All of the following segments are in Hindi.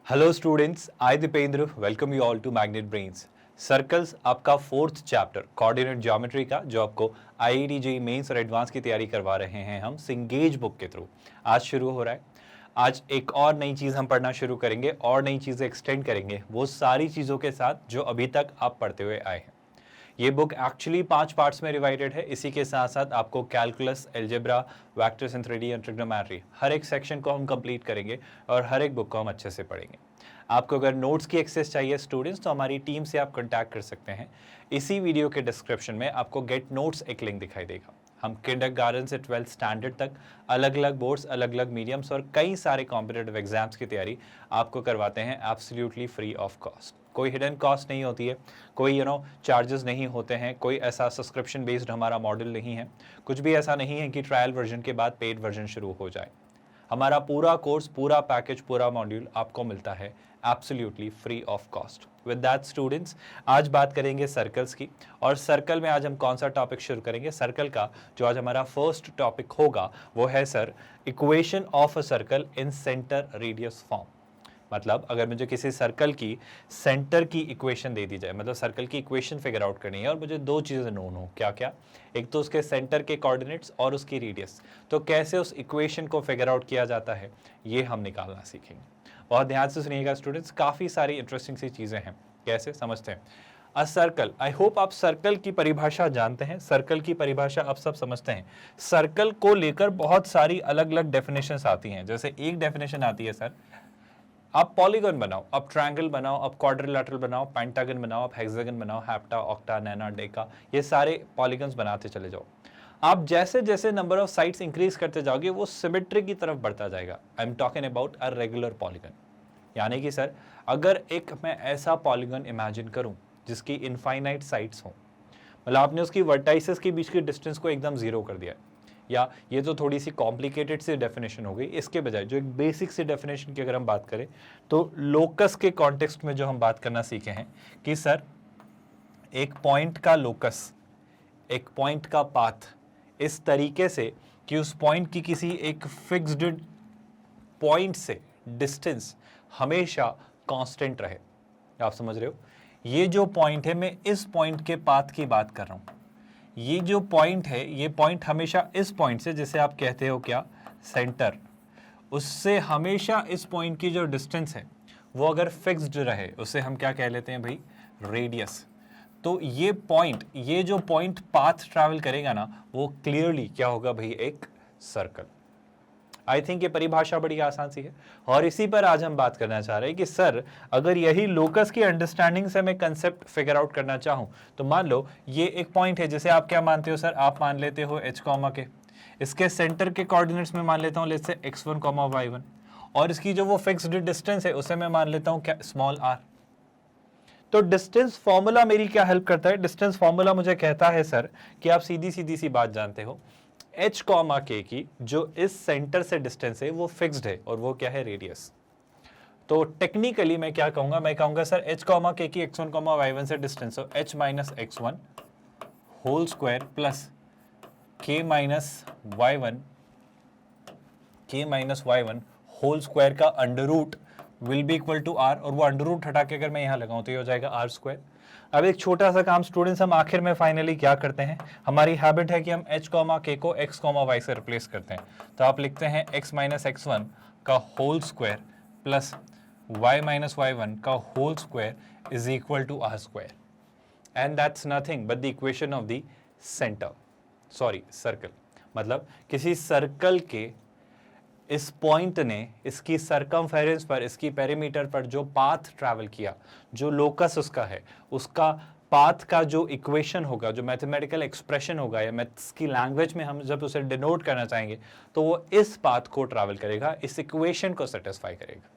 Hello students, I Dipendra welcome you all to Magnet Brains. Circles आपका फोर्थ चैप्टर कोऑर्डिनेट ज्योमेट्री का, जो आपको आईआईटी जेईई मेंस और एडवांस की तैयारी करवा रहे हैं हम सिंगेज बुक के थ्रू, आज शुरू हो रहा है। आज एक और नई चीज़ हम पढ़ना शुरू करेंगे और नई चीज़ें एक्सटेंड करेंगे वो सारी चीज़ों के साथ जो अभी तक आप पढ़ते हुए आए हैं। ये बुक एक्चुअली 5 पार्ट्स में डिवाइडेड है। इसी के साथ साथ आपको calculus, algebra, vectors in 3D and trigonometry हर एक सेक्शन को हम कंप्लीट करेंगे और हर एक बुक को हम अच्छे से पढ़ेंगे। आपको अगर नोट्स की एक्सेस चाहिए स्टूडेंट्स, तो हमारी टीम से आप कांटेक्ट कर सकते हैं। इसी वीडियो के डिस्क्रिप्शन में आपको गेट नोट्स एक लिंक दिखाई देगा। हम किंडरगार्टन से 12th स्टैंडर्ड तक अलग अलग बोर्ड्स, अलग अलग मीडियम्स और कई सारे कॉम्पिटिटिव एग्जाम्स की तैयारी आपको करवाते हैं एब्सोल्युटली फ्री ऑफ कॉस्ट। कोई हिडन कॉस्ट नहीं होती है, कोई चार्जेस नहीं होते हैं, कोई ऐसा सब्सक्रिप्शन बेस्ड हमारा मॉडल नहीं है, कुछ भी ऐसा नहीं है कि ट्रायल वर्जन के बाद पेड वर्जन शुरू हो जाए। हमारा पूरा कोर्स, पूरा पैकेज, पूरा मॉड्यूल आपको मिलता है absolutely free of cost. With that students, आज बात करेंगे सर्कल्स की। और सर्कल में आज हम कौन सा टॉपिक शुरू करेंगे? सर्कल का जो आज हमारा फर्स्ट टॉपिक होगा वो है sir, equation of a circle in centre radius form. मतलब अगर मुझे किसी सर्कल की सेंटर की इक्वेशन दे दी जाए, मतलब सर्कल की इक्वेशन फिगर आउट करनी है और मुझे दो चीज़ें नोन हो, क्या क्या? एक तो उसके सेंटर के कोऑर्डिनेट्स और उसकी रेडियस। तो कैसे उस इक्वेशन को फिगर आउट किया जाता है, ये हम निकालना सीखेंगे। बहुत ध्यान से सुनिएगा स्टूडेंट्स, काफ़ी सारी इंटरेस्टिंग सी चीज़ें हैं। कैसे समझते हैं? अ सर्कल, आई होप आप सर्कल की परिभाषा जानते हैं, सर्कल की परिभाषा आप सब समझते हैं। सर्कल को लेकर बहुत सारी अलग अलग डेफिनेशंस आती हैं। जैसे एक डेफिनेशन आती है सर, आप पॉलीगन बनाओ, आप ट्रायंगल बनाओ, आप क्वाड्रिलेटरल बनाओ, पेंटागन बनाओ, आप हेक्सागन बनाओ, हेप्टा, ऑक्टा, नैना, डेका, ये सारे पॉलीगन्स बनाते चले जाओ। आप जैसे जैसे नंबर ऑफ साइड्स इंक्रीज करते जाओगे वो सिमेट्री की तरफ बढ़ता जाएगा। I am talking about a regular polygon. यानी कि सर, अगर एक मैं ऐसा पॉलीगन इमेजिन करूं जिसकी इनफाइनाइट साइड्स हों, मतलब आपने उसकी वर्टाइसेस के बीच की डिस्टेंस को एकदम जीरो कर दिया, या ये तो थोड़ी सी कॉम्प्लिकेटेड सी डेफिनेशन हो गई, इसके बजाय जो एक बेसिक सी डेफिनेशन की अगर हम बात करें तो लोकस के कॉन्टेक्स्ट में जो हम बात करना सीखे हैं कि सर, एक पॉइंट का लोकस, एक पॉइंट का पाथ इस तरीके से कि उस पॉइंट की किसी एक फिक्स्ड पॉइंट से डिस्टेंस हमेशा कांस्टेंट रहे। आप समझ रहे हो? ये जो पॉइंट है, मैं इस पॉइंट के पाथ की बात कर रहा हूं। ये जो पॉइंट है, ये पॉइंट हमेशा इस पॉइंट से, जिसे आप कहते हो क्या, सेंटर, उससे हमेशा इस पॉइंट की जो डिस्टेंस है वो अगर फिक्स्ड रहे, उसे हम क्या कह लेते हैं भाई? रेडियस। तो ये पॉइंट, ये जो पॉइंट पाथ ट्रैवल करेगा ना, वो क्लियरली क्या होगा भाई? एक सर्कल। आई थिंक ये परिभाषा बड़ी आसान सी है और इसी पर आज हम बात करना चाह रहे हैं कि सर, अगर यही लोकस की अंडरस्टैंडिंग से मैं कंसेप्ट फिगर आउट करना चाहूं, तो मान लो ये एक पॉइंट है जिसे आप क्या मानते हो सर? आप मान लेते हो h कॉमा के, इसके सेंटर के कोऑर्डिनेट्स में मान लेता हूं let's say x1 comma y1, और इसकी जो वो फिक्स्ड डिस्टेंस है उसे मैं मान लेता हूं क्या? Small r। तो डिस्टेंस फॉर्मूला मेरी क्या हेल्प करता है? डिस्टेंस फॉर्मूला मुझे कहता है सर कि आप सीधी सीधी सी बात जानते हो, h कॉमा के की जो इस सेंटर से डिस्टेंस है वो फिक्स्ड है और वो क्या है? रेडियस। तो टेक्निकली मैं क्या कहूंगा? मैं कहूंगा सर h कॉमा के की x1 कॉमा y1 से डिस्टेंस हो h minus x1 whole square plus k minus y1 whole square का under root will be equal to r, और वो अंडर रूट हटा के अगर मैं यहां लगाऊं तो ये हो जाएगा r स्क्वायर। अब एक छोटा सा काम स्टूडेंट्स, हम आखिर में फाइनली क्या करते हैं? हमारी हैबिट है कि हम h कॉमा k को x कॉमा y से रिप्लेस करते हैं। तो आप लिखते हैं x माइनस x1 का whole square plus y minus y1 का whole square is equal to r square, and that's nothing but the equation of the centre, sorry circle. मतलब किसी सर्कल के इस पॉइंट ने इसकी सरकमफेरेंस पर, इसकी पेरीमीटर पर जो पाथ ट्रैवल किया, जो लोकस उसका है, उसका पाथ का जो इक्वेशन होगा, जो मैथमेटिकल एक्सप्रेशन होगा, या मैथ्स की लैंग्वेज में हम जब उसे डिनोट करना चाहेंगे, तो वो इस पाथ को ट्रैवल करेगा, इस इक्वेशन को सेटिस्फाई करेगा।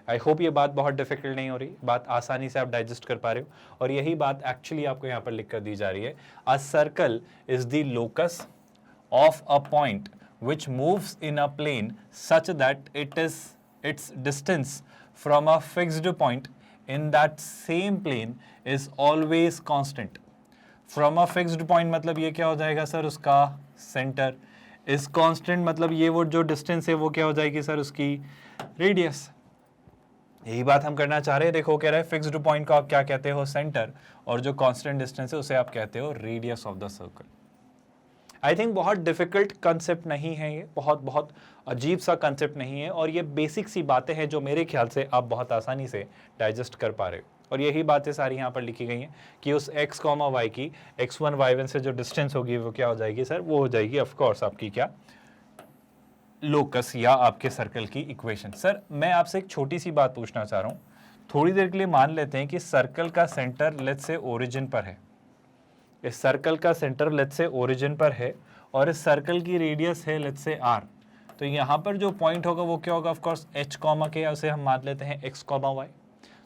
आई होप ये बात बहुत डिफिकल्ट नहीं हो रही, बात आसानी से आप डाइजेस्ट कर पा रहे हो, और यही बात एक्चुअली आपको यहाँ पर लिख कर दी जा रही है। A circle is the locus of a point which moves in a plane such that its distance from a fixed point in that same plane is always constant. From a fixed point मतलब ये क्या हो जाएगा सर? उसका सेंटर is constant, मतलब ये वो जो डिस्टेंस है वो क्या हो जाएगी सर? उसकी रेडियस। यही बात हम करना चाह रहे हैं। देखो कह रहा है फिक्स्ड पॉइंट को आप क्या कहते हो, सेंटर, और जो कांस्टेंट डिस्टेंस है उसे आप कहते हो radius of the circle. I think बहुत डिफिकल्ट कंसेप्ट नहीं है ये, बहुत बहुत अजीब सा कंसेप्ट नहीं है, और ये बेसिक सी बातें हैं जो मेरे ख्याल से आप बहुत आसानी से डाइजेस्ट कर पा रहे हो। और यही बातें सारी यहाँ पर लिखी गई हैं कि उस x, y की x1 y1 से जो डिस्टेंस होगी वो क्या हो जाएगी सर, वो हो जाएगी ऑफ कोर्स आपकी क्या, लोकस या आपके सर्कल की इक्वेशन। सर मैं आपसे एक छोटी सी बात पूछना चाह रहा हूँ, थोड़ी देर के लिए मान लेते हैं कि सर्कल का सेंटर लेट्स से ओरिजिन पर है, इस सर्कल का सेंटर लेट्स से ओरिजिन पर है, और इस सर्कल की रेडियस है लेट्स से r। तो यहाँ पर जो पॉइंट होगा वो क्या होगा, ऑफ कोर्स h कॉमा के, उसे हम मान लेते हैं x कॉमा y।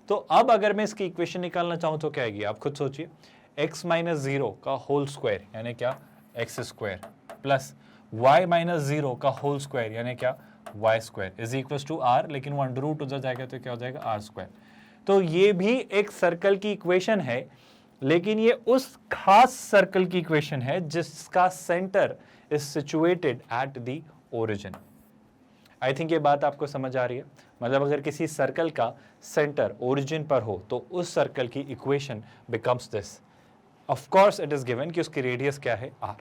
तो अब अगर मैं इसकी इक्वेशन निकालना चाहूँ तो क्या आएगी, आप खुद सोचिए, x माइनस 0 का होल स्क्वायर यानी क्या, x square, plus y minus 0 का होल स्क्वायर यानी क्या, y square, is equal to r, लेकिन वन रूट उधर जाएगा तो क्या हो जाएगा, r स्क्वायर। तो ये भी एक सर्कल की इक्वेशन है, लेकिन ये उस खास सर्कल की इक्वेशन है जिसका centre is situated at the origin. I think ये बात आपको समझ आ रही है। मतलब अगर किसी सर्कल का सेंटर ओरिजिन पर हो तो उस सर्कल की equation becomes this. Of course it is given कि उसकी रेडियस क्या है, r।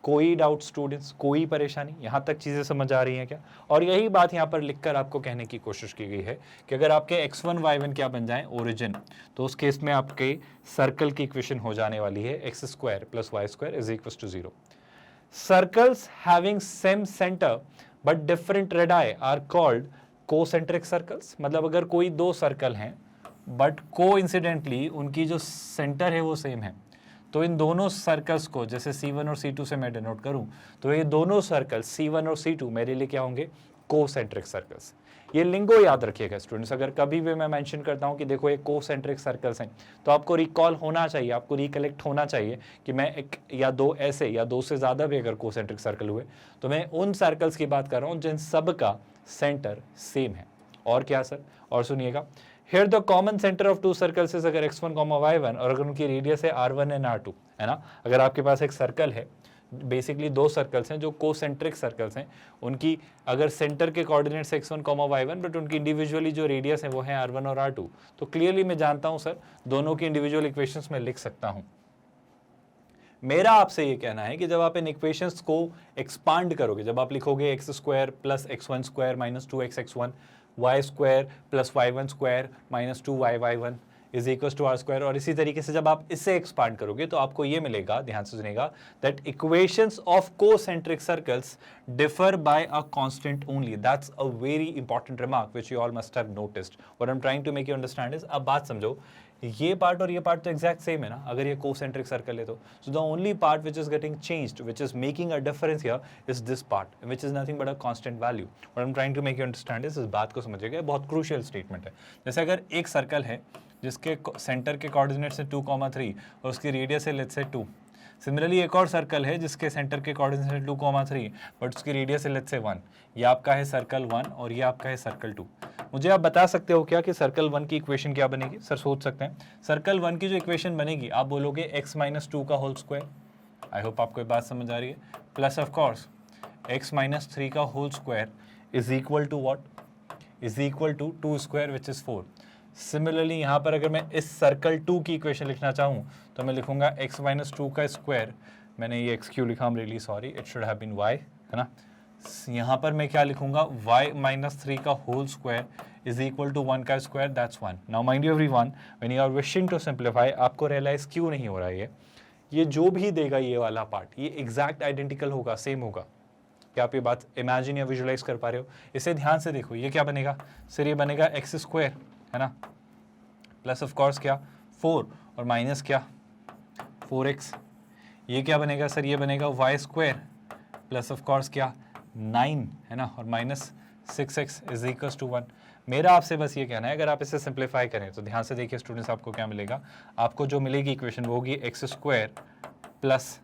कोई डाउट स्टूडेंट्स, कोई परेशानी, यहां तक चीजें समझ आ रही हैं क्या? और यही बात यहां पर लिखकर आपको कहने की कोशिश की गई है कि अगर आपके x1 y1 क्या बन जाए, ओरिजिन, तो उस केस में आपके सर्कल की इक्वेशन हो जाने वाली है x square plus y square is equal to 0। Circles having same centre but different radii are called concentric circles. मतलब अगर कोई दो सर्कल हैं बट कोइंसिडेंटली उनकी जो सेंटर है वो सेम है, तो इन दोनों सर्कल्स को जैसे C1 और C2 से मैं डिनोट करूं, तो ये दोनों सर्कल C1 और C2 मेरे लिए क्या होंगे, कोसेंट्रिक सर्कल्स। ये लिंगो याद रखिएगा स्टूडेंट्स, अगर कभी भी मैं मेंशन करता हूं कि देखो ये कोसेंट्रिक सर्कल्स हैं, तो आपको रिकॉल होना चाहिए, आपको रिकलेक्ट होना चाहिए कि मैं एक या दो ऐसे या दो से ज़्यादा भी अगर कोसेंट्रिक सर्कल हुए तो मैं उन सर्कल्स की बात कर रहा हूँ जिन सब का सेंटर सेम है। और क्या सर, और सुनिएगा, Here the common center of two circles is अगर x1, y1 और अगर उनकी रेडियस है r1 एंड r2, है ना। अगर आपके पास एक सर्कल है, बेसिकली दो सर्कल्स हैं जो कोसेंट्रिक सर्कल्स हैं, उनकी अगर सेंटर के कोऑर्डिनेट्स x1, y1 बट उनकी इंडिविजुअली जो रेडियस है वो है r1 और r2, तो क्लियरली मैं जानता हूं सर दोनों की इंडिविजुअल इक्वेशंस में लिख सकता हूं। मेरा आपसे ये कहना है कि जब आप इन इक्वेशंस को एक्सपांड करोगे, जब आप लिखोगे x square plus x1 square minus 2x x1, y square plus y1 square minus 2y y1 is equal to r square, और इसी तरीके से जब आप इससे एक्सपांड करोगे तो आपको ये मिलेगा, ध्यान से सुनिएगा, that equations of concentric circles differ by a constant only. That's a very important remark which you all must have noticed. What I am trying to make you understand is, अब बात समझो, ये पार्ट और ये पार्ट तो एग्जैक्ट सेम है ना, अगर ये कोसेंट्रिक सर्कल है तो so the only part which is getting changed, which is making a difference here, is this part which is nothing but a constant value. What I am trying to make you understand इस बात को समझिएगा, बहुत क्रूशियल स्टेटमेंट है। जैसे अगर एक सर्कल है जिसके सेंटर के कोऑर्डिनेट्स है 2, 3 और उसकी रेडियस है लेट्स से 2। सिमिलरली एक और सर्कल है जिसके सेंटर के कोऑर्डिनेट्स है 2, 3 बट उसकी रेडियस है लेट्स से 1। ये आपका है सर्कल 1 और ये आपका है सर्कल 2। मुझे आप बता सकते हो क्या कि सर्कल 1 की इक्वेशन क्या बनेगी? सर सोच सकते हैं, सर्कल 1 की जो इक्वेशन बनेगी आप बोलोगे x माइनस 2 का होल स्क्वायर, आई होप आपको ये बात समझ आ रही है, plus of course x minus 3 का whole square is equal to what, is equal to 2 square which is 4। Similarly यहाँ पर अगर मैं इस सर्कल 2 की इक्वेशन लिखना चाहूँ तो मैं लिखूंगा x माइनस 2 का स्क्वायर, मैंने ये x क्यों लिखा, I am really sorry, it should have been y, है ना। यहाँ पर मैं क्या लिखूंगा, y माइनस 3 का whole square is equal to 1 का square, that's 1। Now mind you everyone, when you are wishing to simplify, आपको रियलाइज क्यों नहीं हो रहा है ये जो भी देगा ये वाला पार्ट ये एग्जैक्ट आइडेंटिकल होगा, सेम होगा। क्या आप ये बात इमेजिन या विजुलाइज कर पा रहे हो? इसे ध्यान से देखो, ये क्या बनेगा सर, ये बनेगा x स्क्वायर, है ना, प्लस ऑफ कोर्स क्या 4 और माइनस क्या 4x। ये क्या बनेगा सर, ये बनेगा y square plus of course क्या 9, है ना, और minus 6x is equal to 1। मेरा आपसे बस ये कहना है, अगर आप इसे सिंप्लीफाई करें तो ध्यान से देखिए स्टूडेंट्स, आपको क्या मिलेगा, आपको जो मिलेगी इक्वेशन वो होगी x square plus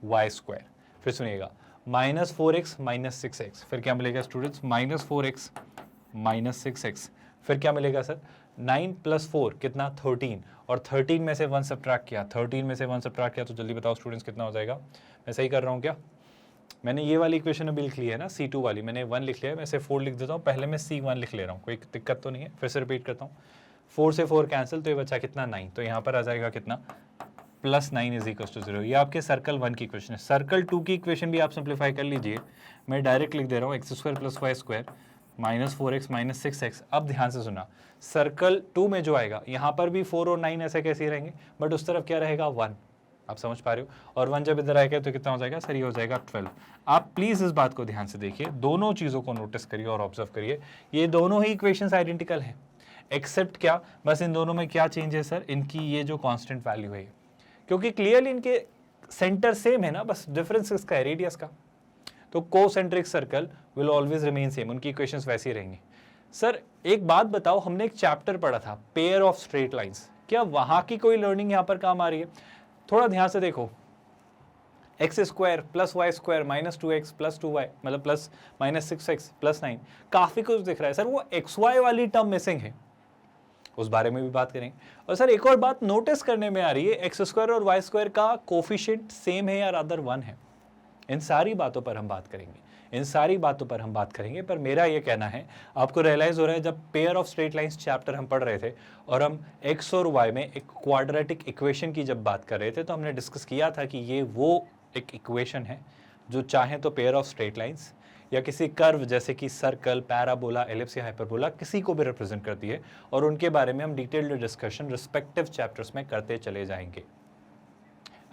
y square. फिर सुनिएगा, माइनस 4x माइनस 6x, फिर क्या मिलेगा students, minus 4x minus 6x, फिर क्या मिलेगा सर, 9 प्लस 4 कितना 13, और 13 में से 1 सब्ट्रैक्ट किया, 13 में से 1 सब्ट्रैक्ट किया तो जल्दी बताओ स्टूडेंट्स कितना हो जाएगा? मैं सही कर रहा हूँ क्या? मैंने ये वाली इक्वेशन अभी लिख ली है ना, C2 वाली मैंने 1 लिख लिया है, मैं इसे 4 लिख देता हूँ, पहले मैं C1 लिख ले रहा हूँ, कोई दिक्कत तो नहीं है। फिर से रिपीट करता हूँ, 4 से 4 कैंसिल, तो ये बचा कितना 9, तो यहाँ पर आ जाएगा कितना +9 इज इक्वल टू 0। ये आपके सर्कल 1 की इक्वेशन है। सर्कल 2 की इक्वेशन भी आप सिंप्लीफाई कर लीजिए, मैं डायरेक्ट लिख दे रहा हूँ x² + y² -4x -6x। अब ध्यान से सुना, सर्कल 2 में जो आएगा यहाँ पर भी 4 और 9 ऐसे कैसे रहेंगे, बट उस तरफ क्या रहेगा 1, आप समझ पा रहे हो, और 1 जब इधर आएगा तो कितना हो जाएगा सर, ये हो जाएगा 12। आप प्लीज इस बात को ध्यान से देखिए, दोनों चीजों को नोटिस करिए और ऑब्जर्व करिए, ये दोनों ही इक्वेशंस आइडेंटिकल हैं, एक्सेप्ट क्या, बस इन दोनों में क्या चेंज है सर, इनकी ये जो कांस्टेंट वैल्यू है, क्योंकि क्लियरली इनके सेंटर सेम है ना, बस डिफरेंस इसका है रेडियस का। तो concentric circle will always remain same, उनकी इक्वेशंस वैसी रहेंगी। सर एक बात बताओ, हमने एक चैप्टर पढ़ा था पेयर ऑफ स्ट्रेट लाइंस, क्या वहां की कोई लर्निंग यहां पर काम आ रही है? थोड़ा ध्यान से देखो, x² + y² -2x + 2y मतलब +-6x + 9, काफी कुछ दिख रहा है सर, वो xy वाली टर्म मिसिंग है, उस बारे में भी बात करेंगे। और सर एक और बात नोटिस करने में आ रही है, x² और y² का कोफिशिएंट सेम है या रादर 1 है। इन सारी बातों पर हम बात करेंगे, इन सारी बातों पर हम बात करेंगे, पर मेरा ये कहना है, आपको रियलाइज हो रहा है जब pair of straight lines chapter हम पढ़ रहे थे और हम x और y में एक क्वाड्रेटिक इक्वेशन की जब बात कर रहे थे, तो हमने डिस्कस किया था कि ये वो एक इक्वेशन है जो चाहे तो पेयर ऑफ स्ट्रेट लाइंस या किसी कर्व जैसे कि सर्कल, पैराबोला, एलिप्स या हाइपरबोला किसी को भी रिप्रेजेंट करती है, और उनके बारे में हम डिटेल्ड डिस्कशन रिस्पेक्टिव चैप्टर्स में करते चले जाएंगे।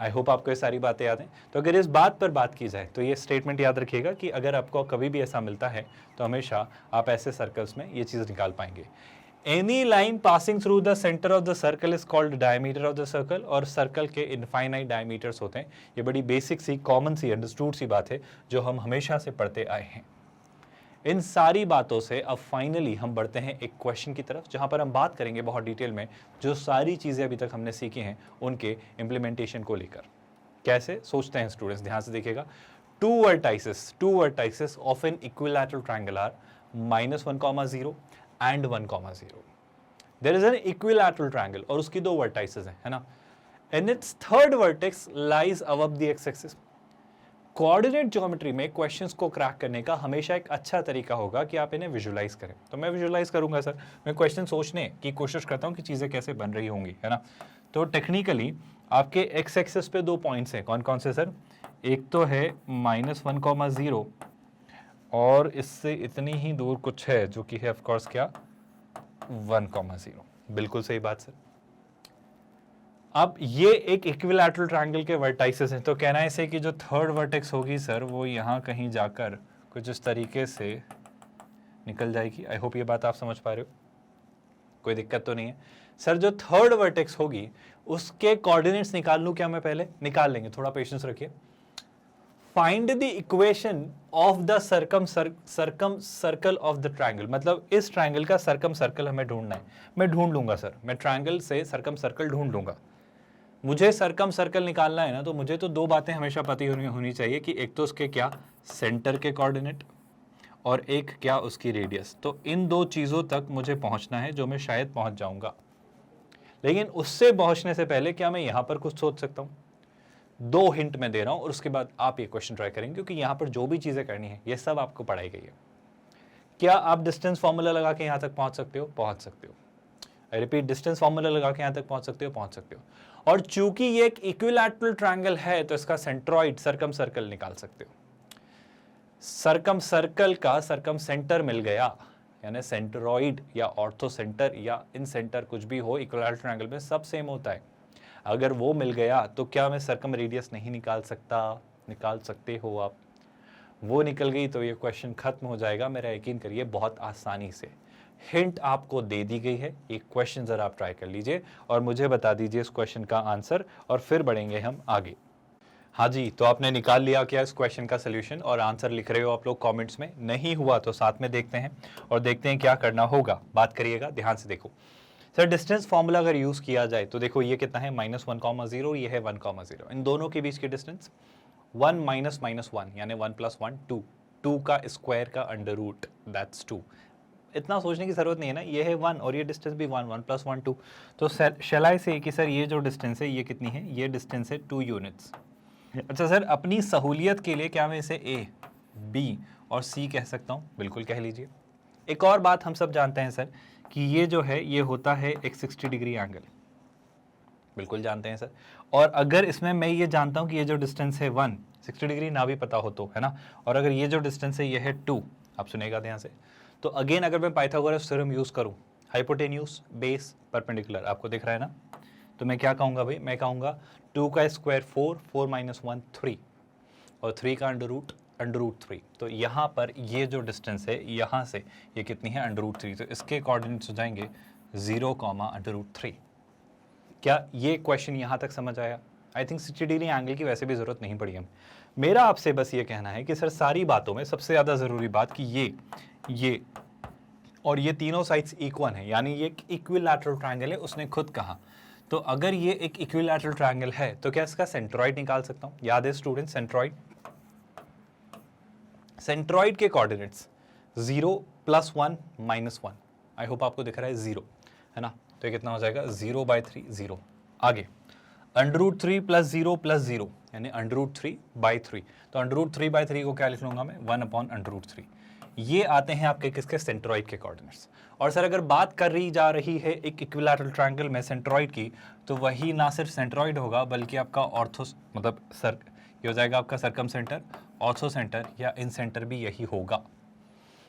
आई होप आपको ये सारी बातें याद हैं। तो अगर इस बात पर बात की जाए तो ये स्टेटमेंट याद रखिएगा कि अगर आपको कभी भी ऐसा मिलता है तो हमेशा आप ऐसे सर्कल्स में ये चीज़ निकाल पाएंगे। Any line passing through the centre of the circle is called diameter of the circle, और सर्कल के इनफाइनाइट डायमीटर्स होते हैं। ये बड़ी बेसिक सी, कॉमन सी, अंडरस्टूड सी बात है जो हम हमेशा से पढ़ते आए हैं। इन सारी बातों से अब फाइनली हम बढ़ते हैं एक क्वेश्चन की तरफ, जहां पर हम बात करेंगे बहुत डिटेल में जो सारी चीज़ें अभी तक हमने सीखी हैं उनके इम्प्लीमेंटेशन को लेकर। कैसे सोचते हैं स्टूडेंट्स, ध्यान से देखिएगा। Two vertices of an equilateral triangle are -1,0 and 1,0। There is an equilateral triangle और उसकी दो वर्टाइसेस हैं, है ना, and it's third vertex lies above the x axis. Coordinate geometry में क्वेश्चंस को क्रैक करने का हमेशा एक अच्छा तरीका होगा कि आप इन्हें विजुलाइज करें। तो मैं विजुलाइज करूंगा सर, मैं क्वेश्चन सोचने की कोशिश करता हूं कि चीज़ें कैसे बन रही होंगी, है ना। तो टेक्निकली आपके एक्स एक्सिस पे दो पॉइंट्स हैं, कौन कौन से सर? एक तो है -1,0 और इससे इतनी ही दूर कुछ है जो कि है ऑफकोर्स क्या, 1,0। बिल्कुल सही बात सर। अब ये एक इक्विलैटरल ट्रायंगल के वर्टाइसेस हैं, तो कहना है इसे कि जो थर्ड वर्टेक्स होगी सर वो यहाँ कहीं जाकर कुछ इस तरीके से निकल जाएगी। आई होप ये बात आप समझ पा रहे हो, कोई दिक्कत तो नहीं है सर। जो थर्ड वर्टेक्स होगी उसके कोऑर्डिनेट्स निकाल लूं क्या मैं? पहले निकाल लेंगे, थोड़ा पेशेंस रखिए। Find the equation of the circum circle of the triangle, मतलब इस ट्रायंगल का सर्कम सर्कल हमें ढूंढना है। मैं ढूंढ लूंगा सर, मैं ट्रायंगल से सर्कम सर्कल ढूंढ लूंगा। मुझे सर्कम सर्कल निकालना है ना, तो मुझे तो दो बातें हमेशा पता होनी चाहिए कि एक तो उसके क्या सेंटर के कोऑर्डिनेट और एक क्या उसकी रेडियस। तो इन दो चीज़ों तक मुझे पहुंचना है, जो मैं शायद पहुंच जाऊंगा। लेकिन उससे पहुंचने से पहले क्या मैं यहाँ पर कुछ सोच सकता हूँ? दो हिंट मैं दे रहा हूँ और उसके बाद आप ये क्वेश्चन ट्राई करेंगे, क्योंकि यहाँ पर जो भी चीज़ें करनी है ये सब आपको पढ़ाई गई है। क्या आप डिस्टेंस फॉर्मूला लगा के यहाँ तक पहुँच सकते हो? पहुँच सकते हो। आई रिपीट, डिस्टेंस फॉर्मूला लगा के यहाँ तक पहुँच सकते हो? पहुँच सकते हो। और चूंकि ये एक इक्विलैटरल ट्रायंगल है तो इसका सेंट्रॉइड सर्कम सर्कल निकाल सकते हो। सर्कम सर्कल का सर्कम सेंटर मिल गया, यानी सेंट्रॉइड या ऑर्थो सेंटर या इन सेंटर कुछ भी हो, इक्विलैटरल ट्रायंगल में सब सेम होता है। अगर वो मिल गया तो क्या मैं सर्कम रेडियस नहीं निकाल सकता? निकाल सकते हो आप। वो निकल गई तो ये क्वेश्चन खत्म हो जाएगा, मेरा यकीन करिए, बहुत आसानी से। हिंट आपको दे दी गई है, एक क्वेश्चन जरा आप ट्राई कर लीजिए और मुझे बता दीजिए इस क्वेश्चन का आंसर, और फिर बढ़ेंगे हम आगे। हाँ जी, तो आपने निकाल लिया क्या इस क्वेश्चन का सोल्यूशन और आंसर लिख रहे हो आप लोग कमेंट्स में? नहीं हुआ तो साथ में देखते हैं और देखते हैं क्या करना होगा। बात करिएगा, ध्यान से देखो सर। डिस्टेंस फॉर्मूला अगर यूज किया जाए तो देखो ये कितना है, -1,0, ये है 1,0। इन दोनों के बीच की डिस्टेंस 1 - -1 यानी 1 + 1 2, 2 का स्क्वायर का अंडर रूट, दैट्स 2। इतना सोचने की जरूरत नहीं है ना, ये है 1 और ये डिस्टेंस भी 1, 1 + 1 2। तो शैल आई से कि सर ये जो डिस्टेंस है ये कितनी है? ये डिस्टेंस है 2 यूनिट्स। अच्छा सर, अपनी सहूलियत के लिए क्या मैं इसे ए, बी और सी कह सकता हूँ? बिल्कुल कह लीजिए। एक और बात हम सब जानते हैं सर कि ये जो है ये होता है एक 60 डिग्री एंगल, बिल्कुल जानते हैं सर। और अगर इसमें मैं ये जानता हूँ कि ये जो डिस्टेंस है 1, 60 डिग्री ना भी पता हो तो, है ना, और अगर ये जो डिस्टेंस है ये है 2, आप सुनेगा ध्यान से, तो अगेन अगर मैं पाइथागोरस थ्योरम यूज़ करूँ, हाइपोटेन्यूज बेस परपेंडिकुलर, आपको दिख रहा है ना, तो मैं क्या कहूँगा भाई, मैं कहूँगा 2 का स्क्वायर 4, 4 माइनस 1 3, और 3 का अंडर रूट 3। तो यहाँ पर ये जो डिस्टेंस है यहाँ से ये कितनी है, अंडर रूट 3, तो इसके कोऑर्डिनेट्स हो जाएंगे 0, अंडर रूट 3। क्या ये क्वेश्चन यहाँ तक समझ आया? आई थिंक 60 डिग्री एंगल की वैसे भी ज़रूरत नहीं पड़ी हमें। मेरा आपसे बस ये कहना है कि सर सारी बातों में सबसे ज़्यादा ज़रूरी बात कि ये और ये तीनों साइड्स इक्वल हैं, यानी ये एक इक्विलैटरल ट्रायंगल है, उसने खुद कहा। तो अगर ये एक इक्विलैटरल ट्रायंगल है तो क्या इसका सेंट्रॉइड निकाल सकता हूँ? याद है स्टूडेंट, सेंट्रॉइड के कोऑर्डिनेट्स 0 + 1 - 1, आई होप आपको दिख रहा है 0, है ना, तो ये कितना हो जाएगा 0/3 0। आगे √3 + 0 + 0 यानी √3/3, तो √3/3 को क्या लिख लूंगा मैं, 1/√3। ये आते हैं आपके किसके, सेंट्रॉइड के कोऑर्डिनेट्स। और सर अगर बात कर रही जा रही है एक इक्विलैटरल ट्रायंगल में सेंट्रॉइड की, तो वही ना सिर्फ सेंट्रॉइड होगा बल्कि आपका ऑर्थो, मतलब सर ये हो जाएगा आपका सर्कम सेंटर, ऑर्थो सेंटर या इन सेंटर भी यही होगा।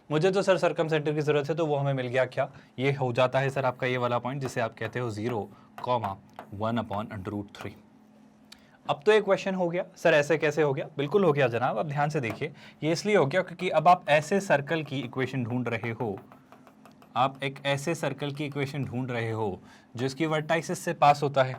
मुझे तो सर सर्कम सेंटर की जरूरत है, तो वो हमें मिल गया, क्या ये हो जाता है सर आपका ये वाला पॉइंट जिसे आप कहते हो 0, 1/√3। अब तो एक क्वेश्चन हो गया, सर ऐसे कैसे हो गया? बिल्कुल हो गया जनाब, अब ध्यान से देखिए, ये इसलिए हो गया क्योंकि अब आप ऐसे सर्कल की इक्वेशन ढूंढ रहे हो, आप एक ऐसे सर्कल की इक्वेशन ढूंढ रहे हो जिसकी वर्टाइसिस से पास होता है,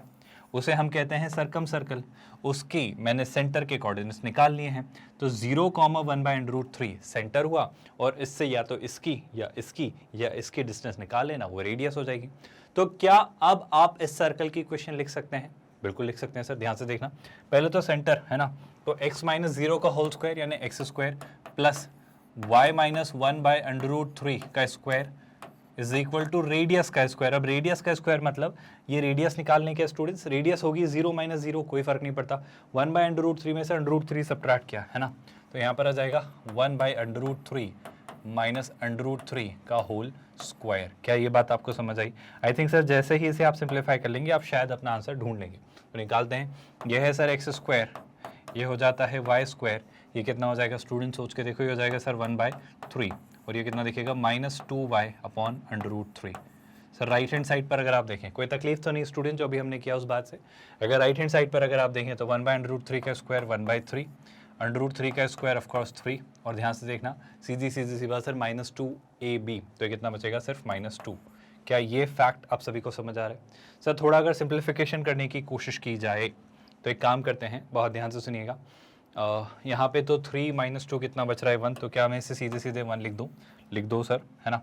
उसे हम कहते हैं सर्कम सर्कल। उसकी मैंने सेंटर के कोऑर्डिनेट्स निकाल लिए हैं, तो 0, 1/√3 सेंटर हुआ, और इससे या तो इसकी या इसकी डिस्टेंस निकाल लेना, वो रेडियस हो जाएगी। तो क्या अब आप इस सर्कल की इक्वेशन लिख सकते हैं? बिल्कुल लिख सकते हैं सर, ध्यान से देखना। पहले तो सेंटर है ना, तो x - 0 का होल स्क्वायर यानी x² प्लस y - 1/√3 का square is equal to radius का स्क्वायर। अब रेडियस का स्क्वायर मतलब ये रेडियस निकालने के स्टूडेंट्स, रेडियस होगी 0 - 0, कोई फर्क नहीं पड़ता, 1/√3 में से √3 सब्ट्रैक्ट किया, है ना, तो यहाँ पर आ जाएगा 1/√3 माइनस √3 का होल स्क्वायर। क्या ये बात आपको समझ आई? आई थिंक सर जैसे ही इसे आप सिंप्लीफाई कर लेंगे आप शायद अपना आंसर ढूंढ लेंगे। तो निकालते हैं, ये है सर x², ये हो जाता है y², ये कितना हो जाएगा स्टूडेंट, सोच के देखो, ये हो जाएगा सर 1/3, और ये कितना दिखेगा -2y/√3। Sir right hand side पर अगर आप देखें, कोई तकलीफ तो नहीं स्टूडेंट जो भी हमने किया उस बात से, अगर राइट हैंड साइड पर अगर आप देखें तो 1/√3 का स्क्वायर 1/3, √3 का स्क्वायर ऑफ कोर्स 3, और ध्यान से देखना सीधी सी बात सर -2ab, तो ये कितना बचेगा सिर्फ -2। क्या ये फैक्ट आप सभी को समझ आ रहा है? सर थोड़ा अगर सिंप्लीफिकेशन करने की कोशिश की जाए तो एक काम करते हैं, बहुत ध्यान से सुनिएगा, यहाँ पे तो 3 - 2 कितना बच रहा है 1, तो क्या मैं इसे सीधे 1 लिख दूँ? लिख दो सर, है ना।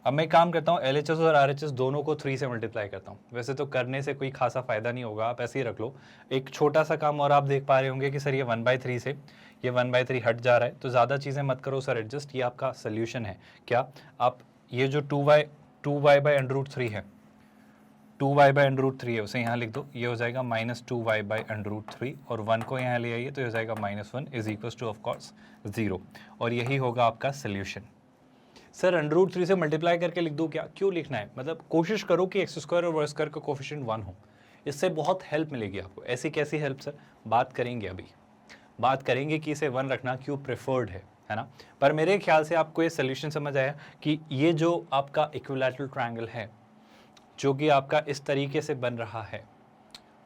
अब मैं काम करता हूँ, LHS और RHS दोनों को 3 से मल्टीप्लाई करता हूँ। वैसे तो करने से कोई खासा फायदा नहीं होगा, आप ऐसे ही रख लो। एक छोटा सा काम और आप देख पा रहे होंगे कि सर ये 1/3 से ये 1/3 हट जा रहा है, तो ज़्यादा चीज़ें मत करो सर एडजस्ट, ये आपका सोल्यूशन है। क्या आप ये जो 2y/√3 है, 2y/√3 है, उसे यहाँ लिख दो, ये हो जाएगा -2y/√3, और 1 को यहाँ ले आइए तो ये हो जाएगा -1 is equal to of course 0, और यही होगा आपका सोल्यूशन। सर √3 से मल्टीप्लाई करके लिख दूँ क्या? क्यों लिखना है? मतलब कोशिश करो कि x² और y² का कोफिशिएंट 1 हो, इससे बहुत हेल्प मिलेगी आपको। ऐसी कैसी हेल्प सर? बात करेंगे, अभी बात करेंगे कि इसे 1 रखना क्यों प्रेफर्ड है ना। पर मेरे ख्याल से आपको ये सोल्यूशन समझ आया कि ये जो आपका इक्विलैटरल ट्रायंगल है जो कि आपका इस तरीके से बन रहा है,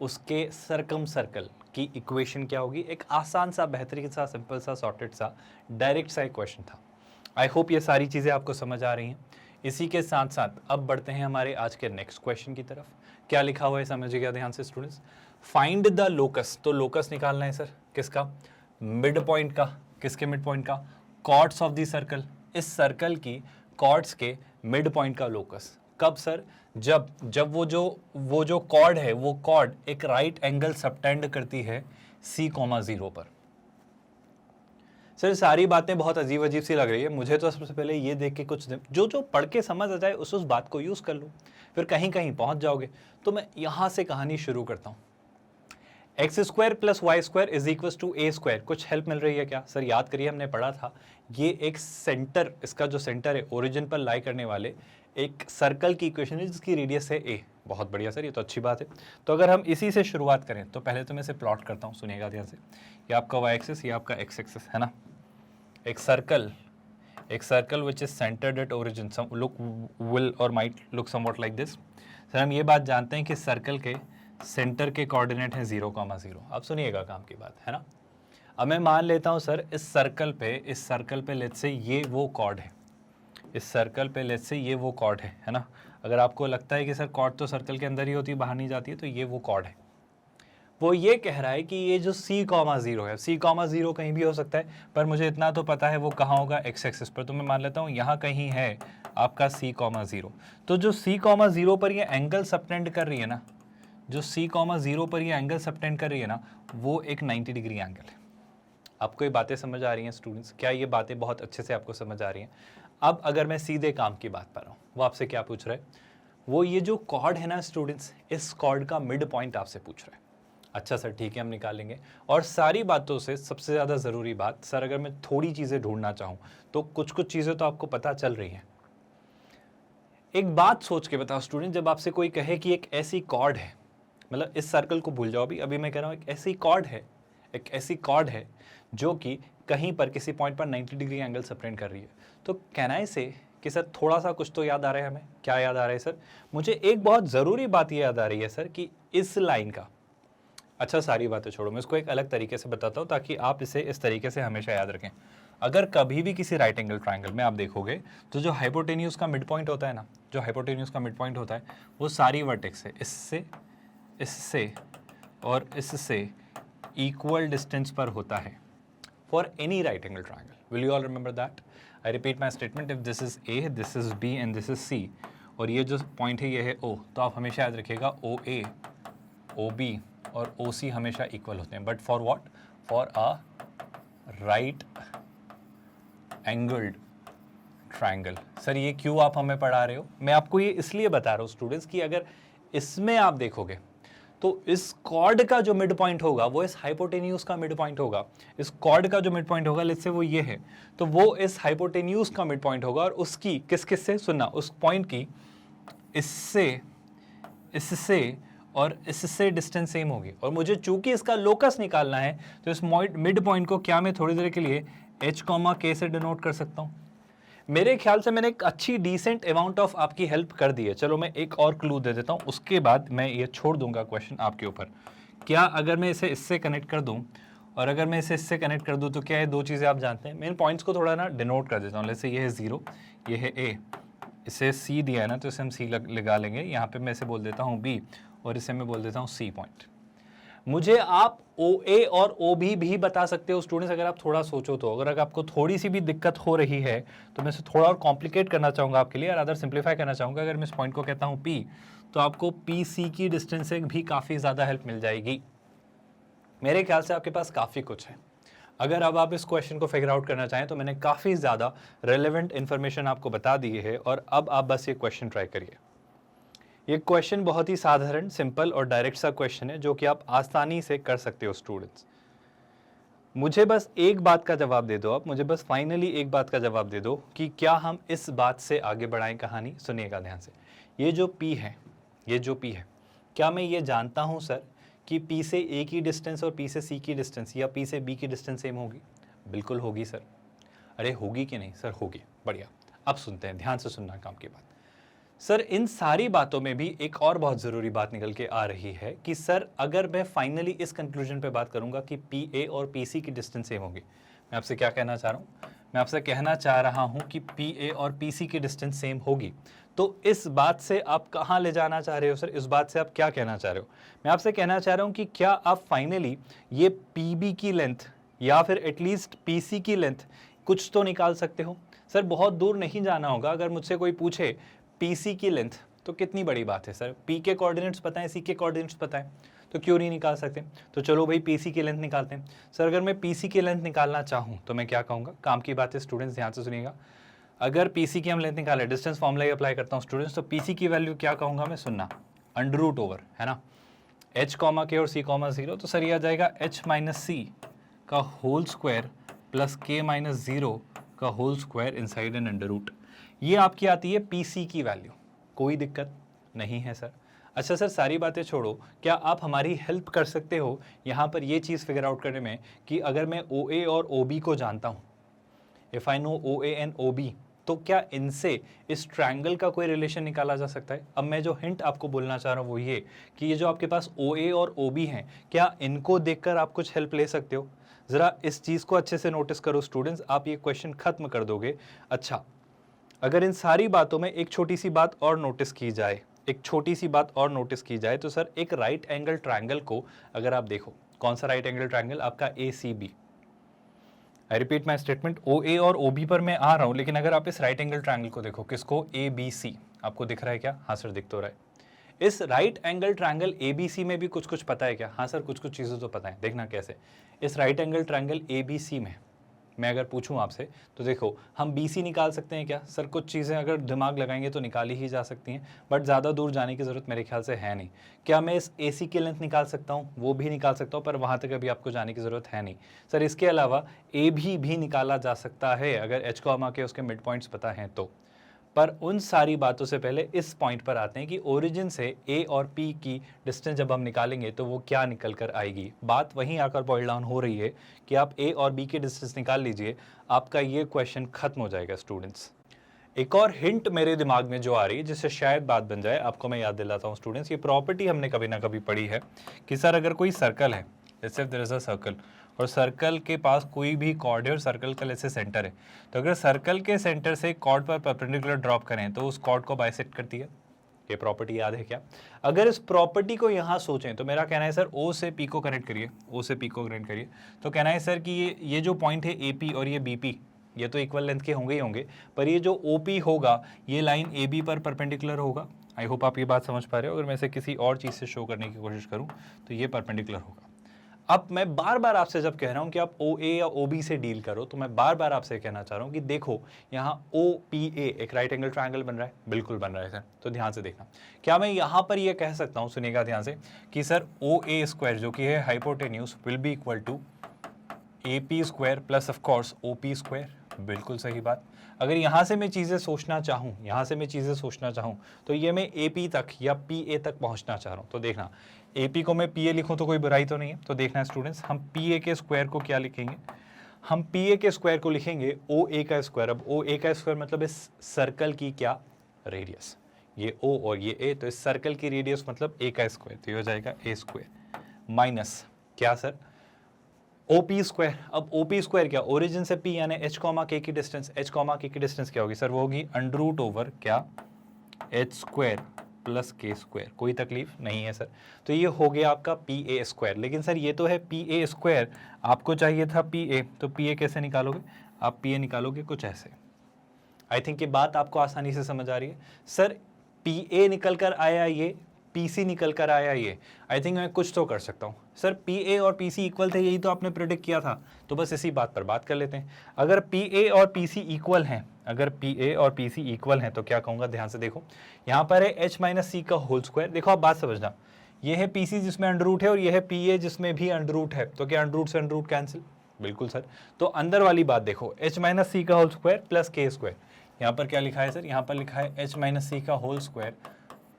उसके सर्कम सर्कल की इक्वेशन क्या होगी? एक आसान सा, बेहतरीन सा, सिंपल सा, सॉर्टेड सा, डायरेक्ट सा एक क्वेश्चन था। आई होप ये सारी चीज़ें आपको समझ आ रही हैं। इसी के साथ साथ अब बढ़ते हैं हमारे आज के नेक्स्ट क्वेश्चन की तरफ। क्या लिखा हुआ है समझिएगा ध्यान से स्टूडेंट्स। फाइंड द लोकस, तो लोकस निकालना है सर किसका? मिड पॉइंट का। किसके मिड पॉइंट का? कॉर्ड्स ऑफ द सर्कल, इस सर्कल की कॉर्ड्स के मिड पॉइंट का लोकस। कब सर? जब वो जो कॉर्ड है, वो कॉर्ड एक राइट एंगल सबटेंड करती है C,0 पर। सर सारी बातें बहुत अजीब अजीब सी लग रही है मुझे, तो सबसे पहले ये देख के कुछ जो पढ़ के समझ आ जाए उस बात को यूज़ कर लो, फिर कहीं कहीं पहुंच जाओगे। तो मैं यहाँ से कहानी शुरू करता हूँ। X square plus y square is equal to a square. कुछ हेल्प मिल रही है क्या सर? याद करिए हमने पढ़ा था ये एक सेंटर, इसका जो सेंटर है ओरिजिन पर लाई करने वाले एक सर्कल की इक्वेशन है जिसकी रेडियस है ए। बहुत बढ़िया सर, ये तो अच्छी बात है। तो अगर हम इसी से शुरुआत करें तो पहले तो मैं इसे प्लॉट करता हूँ, सुनिएगा ध्यान से। ये आपका वाई एक्सिस, ये आपका एक्स एक्सिस है ना। एक circle which is centred at origin some look will or might look somewhat like this. Sir हम ये बात जानते हैं कि सर्कल के सेंटर के कोऑर्डिनेट हैं 0,0। अब सुनिएगा काम की बात है ना। अब मैं मान लेता हूँ सर इस सर्कल पे लेट्स से ये वो कॉर्ड है, इस सर्कल पे लेट्स से ये वो कॉर्ड है ना। अगर आपको लगता है कि सर कॉर्ड तो सर्कल के अंदर ही होती है, बाहर नहीं जाती है, तो ये वो कॉर्ड है। वो ये कह रहा है कि ये जो c,0 है, c,0 कहीं भी हो सकता है, पर मुझे इतना तो पता है वो कहाँ होगा, एक्स एक्सिस पर। तो मैं मान लेता हूँ यहाँ कहीं है आपका c,0। तो जो c,0 पर ये एंगल सबटेंड कर रही है ना, जो c,0 पर ये एंगल सबटेंड कर रही है ना, वो एक 90 डिग्री एंगल है। आपको ये बातें समझ आ रही हैं स्टूडेंट्स? क्या ये बातें बहुत अच्छे से आपको समझ आ रही हैं? अब अगर मैं सीधे काम की बात कर रहा हूँ, वो आपसे क्या पूछ रहा है? वो ये जो कॉर्ड है ना स्टूडेंट्स, इस कॉर्ड का मिड पॉइंट आपसे पूछ रहा है। अच्छा सर ठीक है, हम निकालेंगे। और सारी बातों से सबसे ज़्यादा ज़रूरी बात सर, अगर मैं थोड़ी चीज़ें ढूंढना चाहूँ तो कुछ कुछ चीज़ें तो आपको पता चल रही हैं। एक बात सोच के बताओ स्टूडेंट, जब आपसे कोई कहे कि एक ऐसी कॉर्ड है, मतलब इस सर्कल को भूल जाओ अभी मैं कह रहा हूँ एक ऐसी कॉर्ड है जो कि कहीं पर किसी पॉइंट पर 90 डिग्री एंगल सबटेंड कर रही है, तो कैन आई से कि सर थोड़ा सा कुछ तो याद आ रहा है हमें। क्या याद आ रहा है सर? मुझे एक बहुत ज़रूरी बात ये याद आ रही है सर कि इस लाइन का, अच्छा सारी बातें छोड़ो, मैं इसको एक अलग तरीके से बताता हूँ ताकि आप इसे इस तरीके से हमेशा याद रखें। अगर कभी भी किसी राइट एंगल ट्राइंगल में आप देखोगे तो जो हाइपोटेन्यूज का मिड पॉइंट होता है ना, जो हाइपोटेन्यूज का मिड पॉइंट होता है वो सारी वर्टेक्स है इससे और इससे इक्वल डिस्टेंस पर होता है for any right angle triangle. Will you all remember that? I repeat my statement, if this is a, this is b and this is c, और ये जो पॉइंट है ये है ओ, तो आप हमेशा याद रखिएगा ओ ए, ओ बी और ओ सी हमेशा इक्वल होते हैं। But for what? For a right angled triangle. Sir ये क्यों आप हमें पढ़ा रहे हो? मैं आपको ये इसलिए बता रहा हूँ स्टूडेंट्स कि अगर इसमें आप देखोगे तो इस कॉर्ड का जो मिड पॉइंट होगा वो इस हाइपोटेन्यूज का मिड पॉइंट होगा। इस कॉर्ड का जो मिड पॉइंट होगा लेट्स से वो ये है, तो वो इस हाइपोटेन्यूज का मिड पॉइंट होगा, और उसकी किस से सुनना, उस पॉइंट की इससे और इससे डिस्टेंस सेम होगी। और मुझे चूंकि इसका लोकस निकालना है तो इस मिड पॉइंट को क्या मैं थोड़ी देर के लिए h, k से डिनोट कर सकता हूँ। मेरे ख्याल से मैंने एक अच्छी डिसेंट अमाउंट ऑफ आपकी हेल्प कर दी है। चलो मैं एक और क्लू दे देता हूँ, उसके बाद मैं ये छोड़ दूंगा क्वेश्चन आपके ऊपर। क्या अगर मैं इसे इससे कनेक्ट कर दूं और अगर मैं इसे इससे कनेक्ट कर दूं तो क्या है? दो चीज़ें आप जानते हैं। मैं इन पॉइंट्स को थोड़ा ना डिनोट कर देता हूँ। जैसे ये है 0, ये है a, इसे c दिया है ना तो इसे हम c लगा लेंगे। यहाँ पे मैं इसे बोल देता हूँ b और इसे मैं बोल देता हूँ c पॉइंट। मुझे आप OA और OB भी बता सकते हो स्टूडेंट्स, अगर आप थोड़ा सोचो तो। अगर आपको थोड़ी सी भी दिक्कत हो रही है तो मैं इसे थोड़ा और कॉम्प्लिकेट करना चाहूँगा आपके लिए और अदर सिंप्लीफाई करना चाहूँगा। अगर मैं इस पॉइंट को कहता हूँ P, तो आपको PC की डिस्टेंस से भी काफ़ी ज़्यादा हेल्प मिल जाएगी। मेरे ख्याल से आपके पास काफ़ी कुछ है। अगर अब आप इस क्वेश्चन को फिगर आउट करना चाहें तो मैंने काफ़ी ज़्यादा रेलेवेंट इन्फॉर्मेशन आपको बता दी है, और अब आप बस ये क्वेश्चन ट्राई करिए। ये क्वेश्चन बहुत ही साधारण, सिंपल और डायरेक्ट सा क्वेश्चन है जो कि आप आसानी से कर सकते हो स्टूडेंट्स। मुझे बस एक बात का जवाब दे दो, आप मुझे बस फाइनली एक बात का जवाब दे दो कि क्या हम इस बात से आगे बढ़ाएं कहानी। सुनिएगा ध्यान से, ये जो P है, क्या मैं ये जानता हूँ सर कि P से A की डिस्टेंस और P से C की डिस्टेंस या P से B की डिस्टेंस सेम होगी? बिल्कुल होगी सर। अरे होगी कि नहीं सर? होगी। बढ़िया। अब सुनते हैं, ध्यान से सुनना काम की बात। सर इन सारी बातों में भी एक और बहुत ज़रूरी बात निकल के आ रही है कि सर अगर मैं फाइनली इस कंक्लूजन पे बात करूंगा कि PA और PC की डिस्टेंस सेम होगी, मैं आपसे क्या कहना चाह रहा हूँ? मैं आपसे कहना चाह रहा हूँ कि PA और PC की डिस्टेंस सेम होगी, तो इस बात से आप कहाँ ले जाना चाह रहे हो सर? इस बात से आप क्या कहना चाह रहे हो? मैं आपसे कहना चाह रहा हूँ कि क्या आप फाइनली ये PB की लेंथ या फिर एटलीस्ट PC की लेंथ कुछ तो निकाल सकते हो? सर बहुत दूर नहीं जाना होगा। अगर मुझसे कोई पूछे PC की लेंथ, तो कितनी बड़ी बात है सर, P के कोऑर्डिनेट्स पता है, C के कोऑर्डिनेट्स पता है, तो क्यों नहीं निकाल सकते? तो चलो भाई PC की लेंथ निकालते हैं। सर अगर मैं PC की लेंथ निकालना चाहूँ तो मैं क्या कहूँगा? काम की बात है स्टूडेंट्स, ध्यान से सुनिएगा। अगर PC की हम लेंथ निकालें, डिस्टेंस फॉर्मूला ही अप्लाई करता हूँ स्टूडेंट्स, तो PC की वैल्यू क्या कहूँगा मैं? सुनना, अंडर रूट ओवर, है ना, h कॉमा के और c कॉमा 0, तो सर ये आ जाएगा h माइनस सी का whole square plus k minus 0 का whole square inside and under root. ये आपकी आती है पी सी की वैल्यू, कोई दिक्कत नहीं है सर। अच्छा सर, सारी बातें छोड़ो, क्या आप हमारी हेल्प कर सकते हो यहाँ पर ये चीज़ फिगर आउट करने में कि अगर मैं ओ ए और ओ बी को जानता हूँ, if I know O A and O B, तो क्या इनसे इस ट्रायंगल का कोई रिलेशन निकाला जा सकता है? अब मैं जो हिंट आपको बोलना चाह रहा हूँ वो ये कि ये जो आपके पास ओ ए और ओ बी हैं, क्या इनको देखकर आप कुछ हेल्प ले सकते हो? ज़रा इस चीज़ को अच्छे से नोटिस करो स्टूडेंट्स, आप ये क्वेश्चन खत्म कर दोगे। अच्छा, अगर इन सारी बातों में एक छोटी सी बात और नोटिस की जाए, एक छोटी सी बात और नोटिस की जाए, तो सर एक राइट एंगल ट्रायंगल को अगर आप देखो, कौन सा राइट एंगल ट्रायंगल? आपका A C B. I repeat my statement, O A और ओ बी पर मैं आ रहा हूं, लेकिन अगर आप इस राइट एंगल ट्रायंगल को देखो, किसको? A B C. आपको दिख रहा है क्या? हाँ सर, दिख तो रहा है। इस right angle triangle A B C में भी कुछ कुछ पता है क्या? हाँ सर, कुछ कुछ चीज़ें तो पता है। देखना कैसे। इस right angle triangle A B C में मैं अगर पूछूं आपसे, तो देखो हम बी सी निकाल सकते हैं क्या? सर कुछ चीज़ें अगर दिमाग लगाएंगे तो निकाली ही जा सकती हैं, बट ज़्यादा दूर जाने की ज़रूरत मेरे ख्याल से है नहीं। क्या मैं इस ए सी की लेंथ निकाल सकता हूँ? वो भी निकाल सकता हूँ, पर वहाँ तक अभी आपको जाने की ज़रूरत है नहीं। सर इसके अलावा ए भी निकाला जा सकता है अगर एच कॉमा के उसके मिड पॉइंट्स पता हैं तो। पर उन सारी बातों से पहले इस पॉइंट पर आते हैं कि ओरिजिन से ए और पी की डिस्टेंस जब हम निकालेंगे तो वो क्या निकल कर आएगी। बात वहीं आकर बॉइल डाउन हो रही है कि आप ए और बी की डिस्टेंस निकाल लीजिए, आपका ये क्वेश्चन खत्म हो जाएगा स्टूडेंट्स। एक और हिंट मेरे दिमाग में जो आ रही है जिससे शायद बात बन जाए, आपको मैं याद दिलाता हूँ स्टूडेंट्स, ये प्रॉपर्टी हमने कभी ना कभी पढ़ी है कि सर अगर कोई सर्कल है, जैसे देयर इज अ सर्कल, और सर्कल के पास कोई भी कॉर्ड है और सर्कल का जैसे सेंटर है, तो अगर सर्कल के सेंटर से कॉर्ड पर परपेंडिकुलर ड्रॉप करें तो उस कॉर्ड को बाइसेक्ट करती है। ये प्रॉपर्टी याद है क्या? अगर इस प्रॉपर्टी को यहाँ सोचें तो मेरा कहना है सर ओ से पी को कनेक्ट करिए, ओ से पी को कनेक्ट करिए, तो कहना है सर कि ये जो पॉइंट है ए पी और ये बी पी, ये तो इक्वल लेंथ के होंगे ही होंगे, पर ये जो ओ पी होगा ये लाइन ए बी पर परपेंडिकुलर होगा। आई होप आप ये बात समझ पा रहे हो। अगर मैं इसे किसी और चीज़ से शो करने की कोशिश करूँ तो ये परपेंडिकुलर होगा। अब मैं बार बार आपसे जब कह रहा हूं कि आप ओ ए या ओ बी से डील करो, तो मैं बार बार आपसे कहना चाह रहा हूं कि देखो यहाँ ओ पी ए एक राइट एंगल ट्रायंगल बन रहा है, बिल्कुल बन रहा है सर, तो ध्यान से देखना। क्या मैं यहाँ पर ये कह सकता हूँ, सुनिएगा ध्यान से, कि सर ओ ए स्क्वायर जो कि है hypotenuse will be equal to A P square plus of course O P square? बिल्कुल सही बात। अगर यहाँ से मैं चीज़ें सोचना चाहूँ, यहाँ से मैं चीज़ें सोचना चाहूँ, तो ये मैं ए पी तक या पी ए तक पहुँचना चाह रहा हूँ, तो देखना ए पी को मैं पी ए लिखूँ तो कोई बुराई तो नहीं है। तो देखना स्टूडेंट्स, हम पी ए के स्क्वायर को क्या लिखेंगे? हम पी ए के स्क्वायर को लिखेंगे ओ ए का स्क्वायर। अब ओ ए का स्क्वायर मतलब इस सर्कल की क्या? रेडियस। ये ओ और ये ए, तो इस सर्कल की रेडियस मतलब ए का स्क्वायर, तो ये हो जाएगा ए स्क्वायर माइनस क्या सर? O P square. अब ओ पी स्क्वायर क्या? ओरिजिन से पी यानी एच कॉमा के की डिस्टेंस, एच कॉमा के की डिस्टेंस क्या होगी सर? वो होगी अंडर रूट ओवर क्या? H square plus k square. कोई तकलीफ नहीं है सर। तो ये हो गया आपका पी ए स्क्वायर। लेकिन सर ये तो है पी ए स्क्वायर, आपको चाहिए था पी ए, तो पी ए कैसे निकालोगे? आप पी ए निकालोगे कुछ ऐसे। आई थिंक ये बात आपको आसानी से समझ आ रही है। सर पी ए निकल कर आया ये, पी सी निकल कर आया ये, आई थिंक मैं कुछ तो कर सकता हूँ। सर पी ए और पी सी इक्वल थे, यही तो आपने प्रेडिक्ट किया था, तो बस इसी बात पर बात कर लेते हैं। अगर पी ए और पी सी इक्वल हैं, अगर पी ए और पी सी इक्वल हैं तो क्या कहूँगा, ध्यान से देखो। यहाँ पर है एच माइनस सी का होल स्क्वायर। देखो आप बात समझना, ये है पी सी जिसमें अंडर रूट है और ये है पी ए जिसमें भी अंडर रूट है, तो क्या अंडर रूट से अंडर रूट कैंसिल? बिल्कुल सर। तो अंदर वाली बात देखो, एच माइनस सी का whole square plus k square. यहाँ पर क्या लिखा है सर? यहाँ पर लिखा है एच माइनस सी का whole square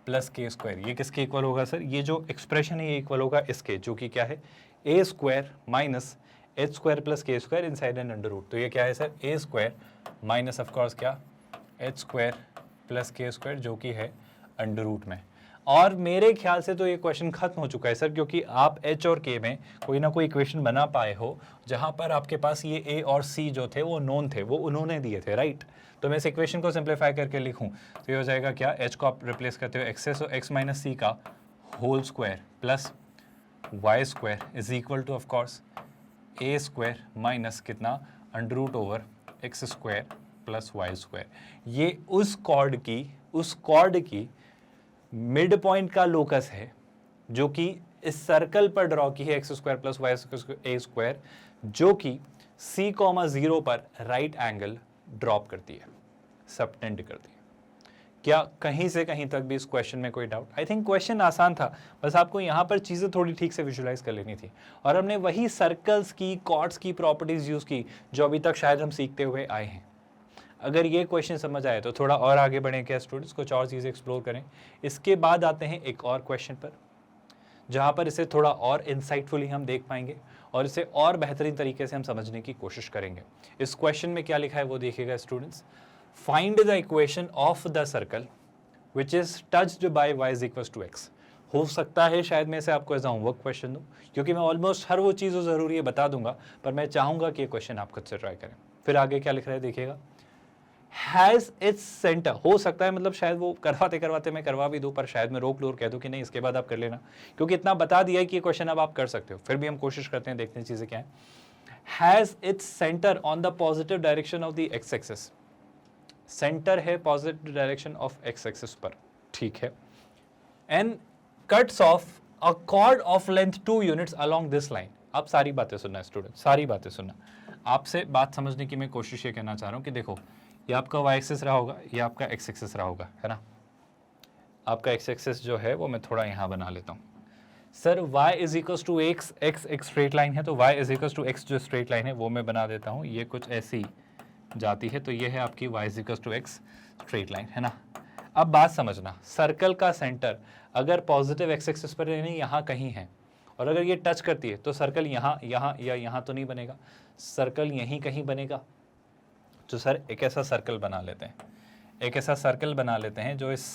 plus k square. ये किसके इक्वल होगा सर? ये जो एक्सप्रेशन है ये इक्वल होगा इसके, जो कि क्या है? A square minus h square plus k square inside and under root. तो ये क्या है sir? A square minus of course क्या? H square plus k square, जो कि है अंडर रूट में। और मेरे ख्याल से तो ये क्वेश्चन खत्म हो चुका है सर, क्योंकि आप एच और के में कोई ना कोई इक्वेशन बना पाए हो जहां पर आपके पास ये ए और सी जो थे वो नोन थे, वो उन्होंने दिए थे, राइट? तो मैं इस इक्वेशन को सिंप्लीफाई करके लिखूं तो ये हो जाएगा क्या? एच को आप रिप्लेस करते हो एक्स, एक्स माइनस सी का whole square plus y square is equal to of course a square minus कितना? Under root over x square plus y square. ये उस कॉर्ड की मिड पॉइंट का लोकस है जो कि इस सर्कल पर ड्रॉ की है, एक्स स्क्वायर प्लस वाई ए स्क्वायर, जो कि सी कॉमा 0 पर राइट एंगल ड्रॉप करती है, सबटेंड करती है। क्या कहीं से कहीं तक भी इस क्वेश्चन में कोई डाउट? आई थिंक क्वेश्चन आसान था, बस आपको यहाँ पर चीज़ें थोड़ी ठीक से विजुलाइज कर लेनी थी। और हमने वही सर्कल्स की, कॉर्ड्स की प्रॉपर्टीज यूज़ की जो अभी तक शायद हम सीखते हुए आए हैं। अगर ये क्वेश्चन समझ आए तो थोड़ा और आगे बढ़ें क्या स्टूडेंट्स, कुछ और चीज़ें एक्सप्लोर करें। इसके बाद आते हैं एक और क्वेश्चन पर, जहाँ पर इसे थोड़ा और इंसाइटफुली हम देख पाएंगे और इसे और बेहतरीन तरीके से हम समझने की कोशिश करेंगे। इस क्वेश्चन में क्या लिखा है वो देखिएगा students. Find the equation of the circle which is touched by y is equal to x। हो सकता है शायद मैं इसे आपको एज होमवर्क क्वेश्चन दूं, क्योंकि मैं ऑलमोस्ट हर वो चीज़ जो ज़रूरी है बता दूंगा, पर मैं चाहूंगा कि ये क्वेश्चन आप खुद से ट्राई करें। फिर आगे क्या लिख रहा है देखिएगा, हैज़ इट्स सेंटर। हो सकता है मतलब शायद वो करवाते करवाते मैं करवा भी दूं, पर शायद मैं रोक लूं और कह दूं कि नहीं इसके बाद आप कर लेना, क्योंकि इतना बता दिया है कि ये क्वेश्चन अब आप कर सकते हो। फिर भी हम कोशिश करते हैं, देखते हैं चीज़ें क्या है। Has its centre on the positive direction of the x axis. Centre है positive direction of x axis पर, ठीक है। And cuts off a chord of length 2 units along this line. अब सारी बातें सुनना स्टूडेंट, सारी बातें सुनना। आपसे बात समझने की मैं कोशिश ये करना चाह रहा हूँ कि देखो, ये आपका वाई एक्सिस रहा होगा, ये आपका एक्स एक्सिस रहा होगा, है ना। आपका एक्स एक्सिस जो है वो मैं थोड़ा यहाँ बना लेता हूँ। Sir y is equal to x, x एक स्ट्रेट लाइन है, तो y is equal to x जो स्ट्रेट लाइन है वो मैं बना देता हूँ, ये कुछ ऐसी जाती है, तो ये है आपकी y is equal to x straight line, है ना। अब बात समझना, सर्कल का सेंटर अगर पॉजिटिव एक्स एक्सिस पर यानी यहाँ कहीं है, और अगर ये टच करती है तो सर्कल यहाँ यहाँ या यहाँ तो नहीं बनेगा, सर्कल यहीं कहीं बनेगा। तो सर एक ऐसा सर्कल बना लेते हैं, एक ऐसा सर्कल बना लेते हैं जो इस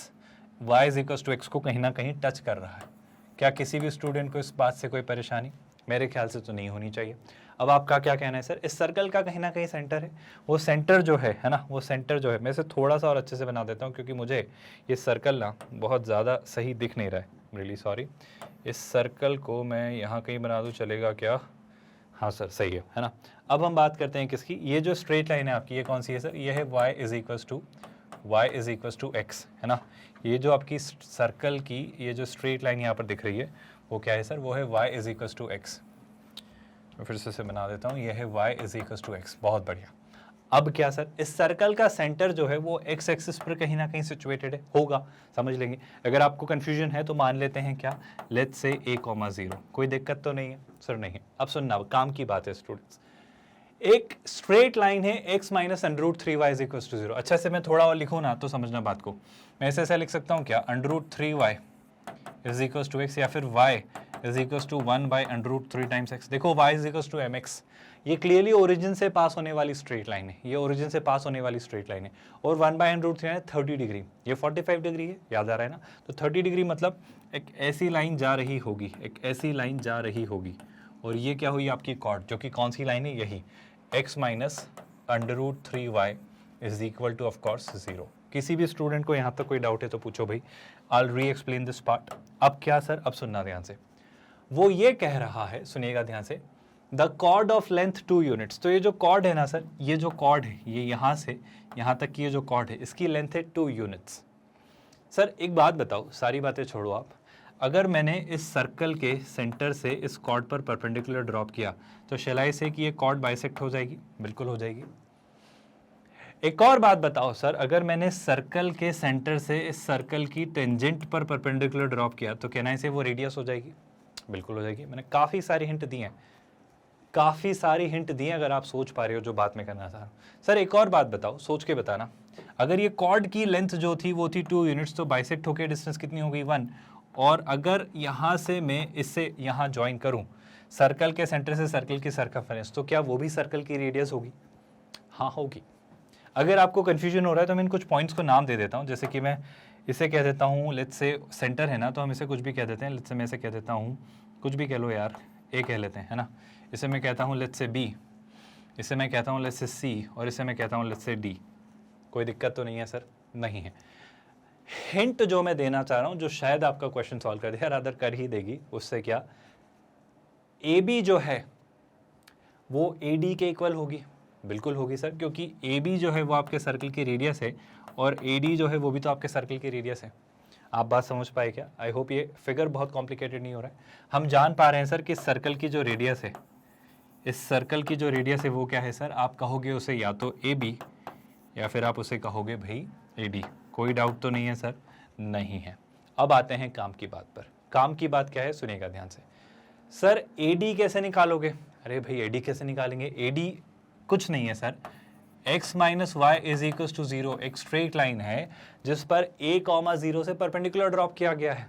y is equal to x को कहीं ना कहीं टच कर रहा है। क्या किसी भी स्टूडेंट को इस बात से कोई परेशानी? मेरे ख्याल से तो नहीं होनी चाहिए। अब आपका क्या कहना है सर, इस सर्कल का कहीं ना कहीं सेंटर है, वो सेंटर जो है ना, वो सेंटर जो है, मैं इसे थोड़ा सा और अच्छे से बना देता हूँ क्योंकि मुझे ये सर्कल ना बहुत ज़्यादा सही दिख नहीं रहा है, रियली सॉरी। इस सर्कल को मैं यहाँ कहीं बना दूँ, चलेगा क्या? हाँ सर सही है ना। अब हम बात करते हैं किसकी, ये जो स्ट्रेट लाइन है आपकी, ये कौन सी है सर? ये है y is equal to x, है ना। ये जो आपकी सर्कल की ये जो स्ट्रेट लाइन यहाँ पर दिख रही है वो क्या है सर? वो है y is equal to x. मैं फिर से बना देता हूँ, ये है y is equal to x. बहुत बढ़िया। अब क्या सर, इस सर्कल का सेंटर जो है वो एक्स एक्सिस पर कहीं ना कहीं सिचुएटेड है, होगा, समझ लेंगे। अगर आपको कंफ्यूजन है तो मान लेते हैं क्या, लेट्स से a,0। कोई दिक्कत तो नहीं है सर? नहीं है। अब सुनना, काम की बात है स्टूडेंट्स। एक स्ट्रेट लाइन है x minus under root 3y is equal to 0। अच्छा से मैं थोड़ा और लिखूँ ना तो समझना बात को। मैं ऐसा लिख सकता हूँ क्या, under root 3y is equal to x, या फिर y is equal to 1 by under root 3 times x। देखो y is equal to mx, ये क्लियरली ओरिजिन से पास होने वाली स्ट्रेट लाइन है, ये ओरिजिन से पास होने वाली स्ट्रेट लाइन है। और 1 बाई अंडर रूट 3 है 30 डिग्री, ये 45 डिग्री है, याद आ रहा है ना। तो 30 डिग्री मतलब एक ऐसी लाइन जा रही होगी, एक ऐसी लाइन जा रही होगी, और ये क्या हुई आपकी कॉर्ड, जो कि कौन सी लाइन है? यही x minus under root 3y is equal to of course 0। किसी भी स्टूडेंट को यहाँ तक कोई डाउट है तो पूछो भाई, आई री एक्सप्लेन दिस पार्ट। अब क्या सर, अब सुनना ध्यान से, वो ये कह रहा है, सुनिएगा ध्यान से, the chord of length 2 units. तो ये जो कॉर्ड है ना सर, ये जो कॉर्ड है, ये यहाँ से यहाँ तक की ये जो कॉर्ड है, इसकी लेंथ है 2 यूनिट्स। सर एक बात बताओ, सारी बातें छोड़ो आप, अगर मैंने इस सर्कल के सेंटर से इस कॉर्ड पर परपेंडिकुलर ड्रॉप किया तो शैल आई से कि ये कॉर्ड बाइसेक्ट हो जाएगी? बिल्कुल हो जाएगी। एक और बात बताओ सर, अगर मैंने सर्कल के सेंटर से इस सर्कल की टेंजेंट पर परपेंडिकुलर ड्रॉप किया तो कहना है से वो रेडियस हो जाएगी? बिल्कुल हो जाएगी। मैंने काफ़ी सारी हिंट दी हैं, काफ़ी सारी हिंट दी हैं, अगर आप सोच पा रहे हो जो बात मैं करना चाह रहा हूँ। सर एक और बात बताओ, सोच के बताना, अगर ये कॉर्ड की लेंथ जो थी वो थी 2 यूनिट्स, तो बाइसेक्ट होकर डिस्टेंस कितनी हो गई? 1। और अगर यहाँ से मैं इससे यहाँ ज्वाइन करूँ, सर्कल के सेंटर से सर्कल की सर्कमफेरेंस, तो क्या वो भी सर्कल की रेडियस होगी? हाँ होगी। अगर आपको कन्फ्यूजन हो रहा है तो मैं इन कुछ पॉइंट्स को नाम दे देता हूँ, जैसे कि मैं इसे कह देता हूँ, लेट्स से सेंटर है ना, तो हम इसे कुछ भी कह देते हैं, लेट्स से मैं इसे कह देता हूँ, कुछ भी कह लो यार, ए कह लेते हैं, है ना। इसे मैं कहता हूँ लेट्स से बी, इसे मैं कहता हूँ लेट्स से सी, और इसे मैं कहता हूँ लेट्स से डी। कोई दिक्कत तो नहीं है सर? नहीं है। हिंट जो मैं देना चाह रहा हूँ, जो शायद आपका क्वेश्चन सॉल्व कर दे, रादर कर ही देगी, उससे क्या, ए बी जो है वो ए डी के इक्वल होगी? बिल्कुल होगी सर, क्योंकि ए बी जो है वो आपके सर्कल की रेडियस है, और ए डी जो है वो भी तो आपके सर्कल की रेडियस है। आप बात समझ पाए क्या? आई होप ये फिगर बहुत कॉम्प्लिकेटेड नहीं हो रहा है। हम जान पा रहे हैं सर कि सर्कल की जो रेडियस है, इस सर्कल की जो रेडियस है वो क्या है सर? आप कहोगे उसे या तो ए बी, या फिर आप उसे कहोगे भाई ए डी, कोई डाउट तो नहीं है सर? नहीं है। अब आते हैं काम की बात पर। काम की बात क्या है, सुनिएगा ध्यान से। सर एडी कैसे निकालोगे? अरे भाई एडी कैसे निकालेंगे? एडी कुछ नहीं है sir, x minus y is equal to 0 एक स्ट्रेट लाइन है जिस पर a कॉमा 0 से परपेंडिकुलर ड्रॉप किया गया है,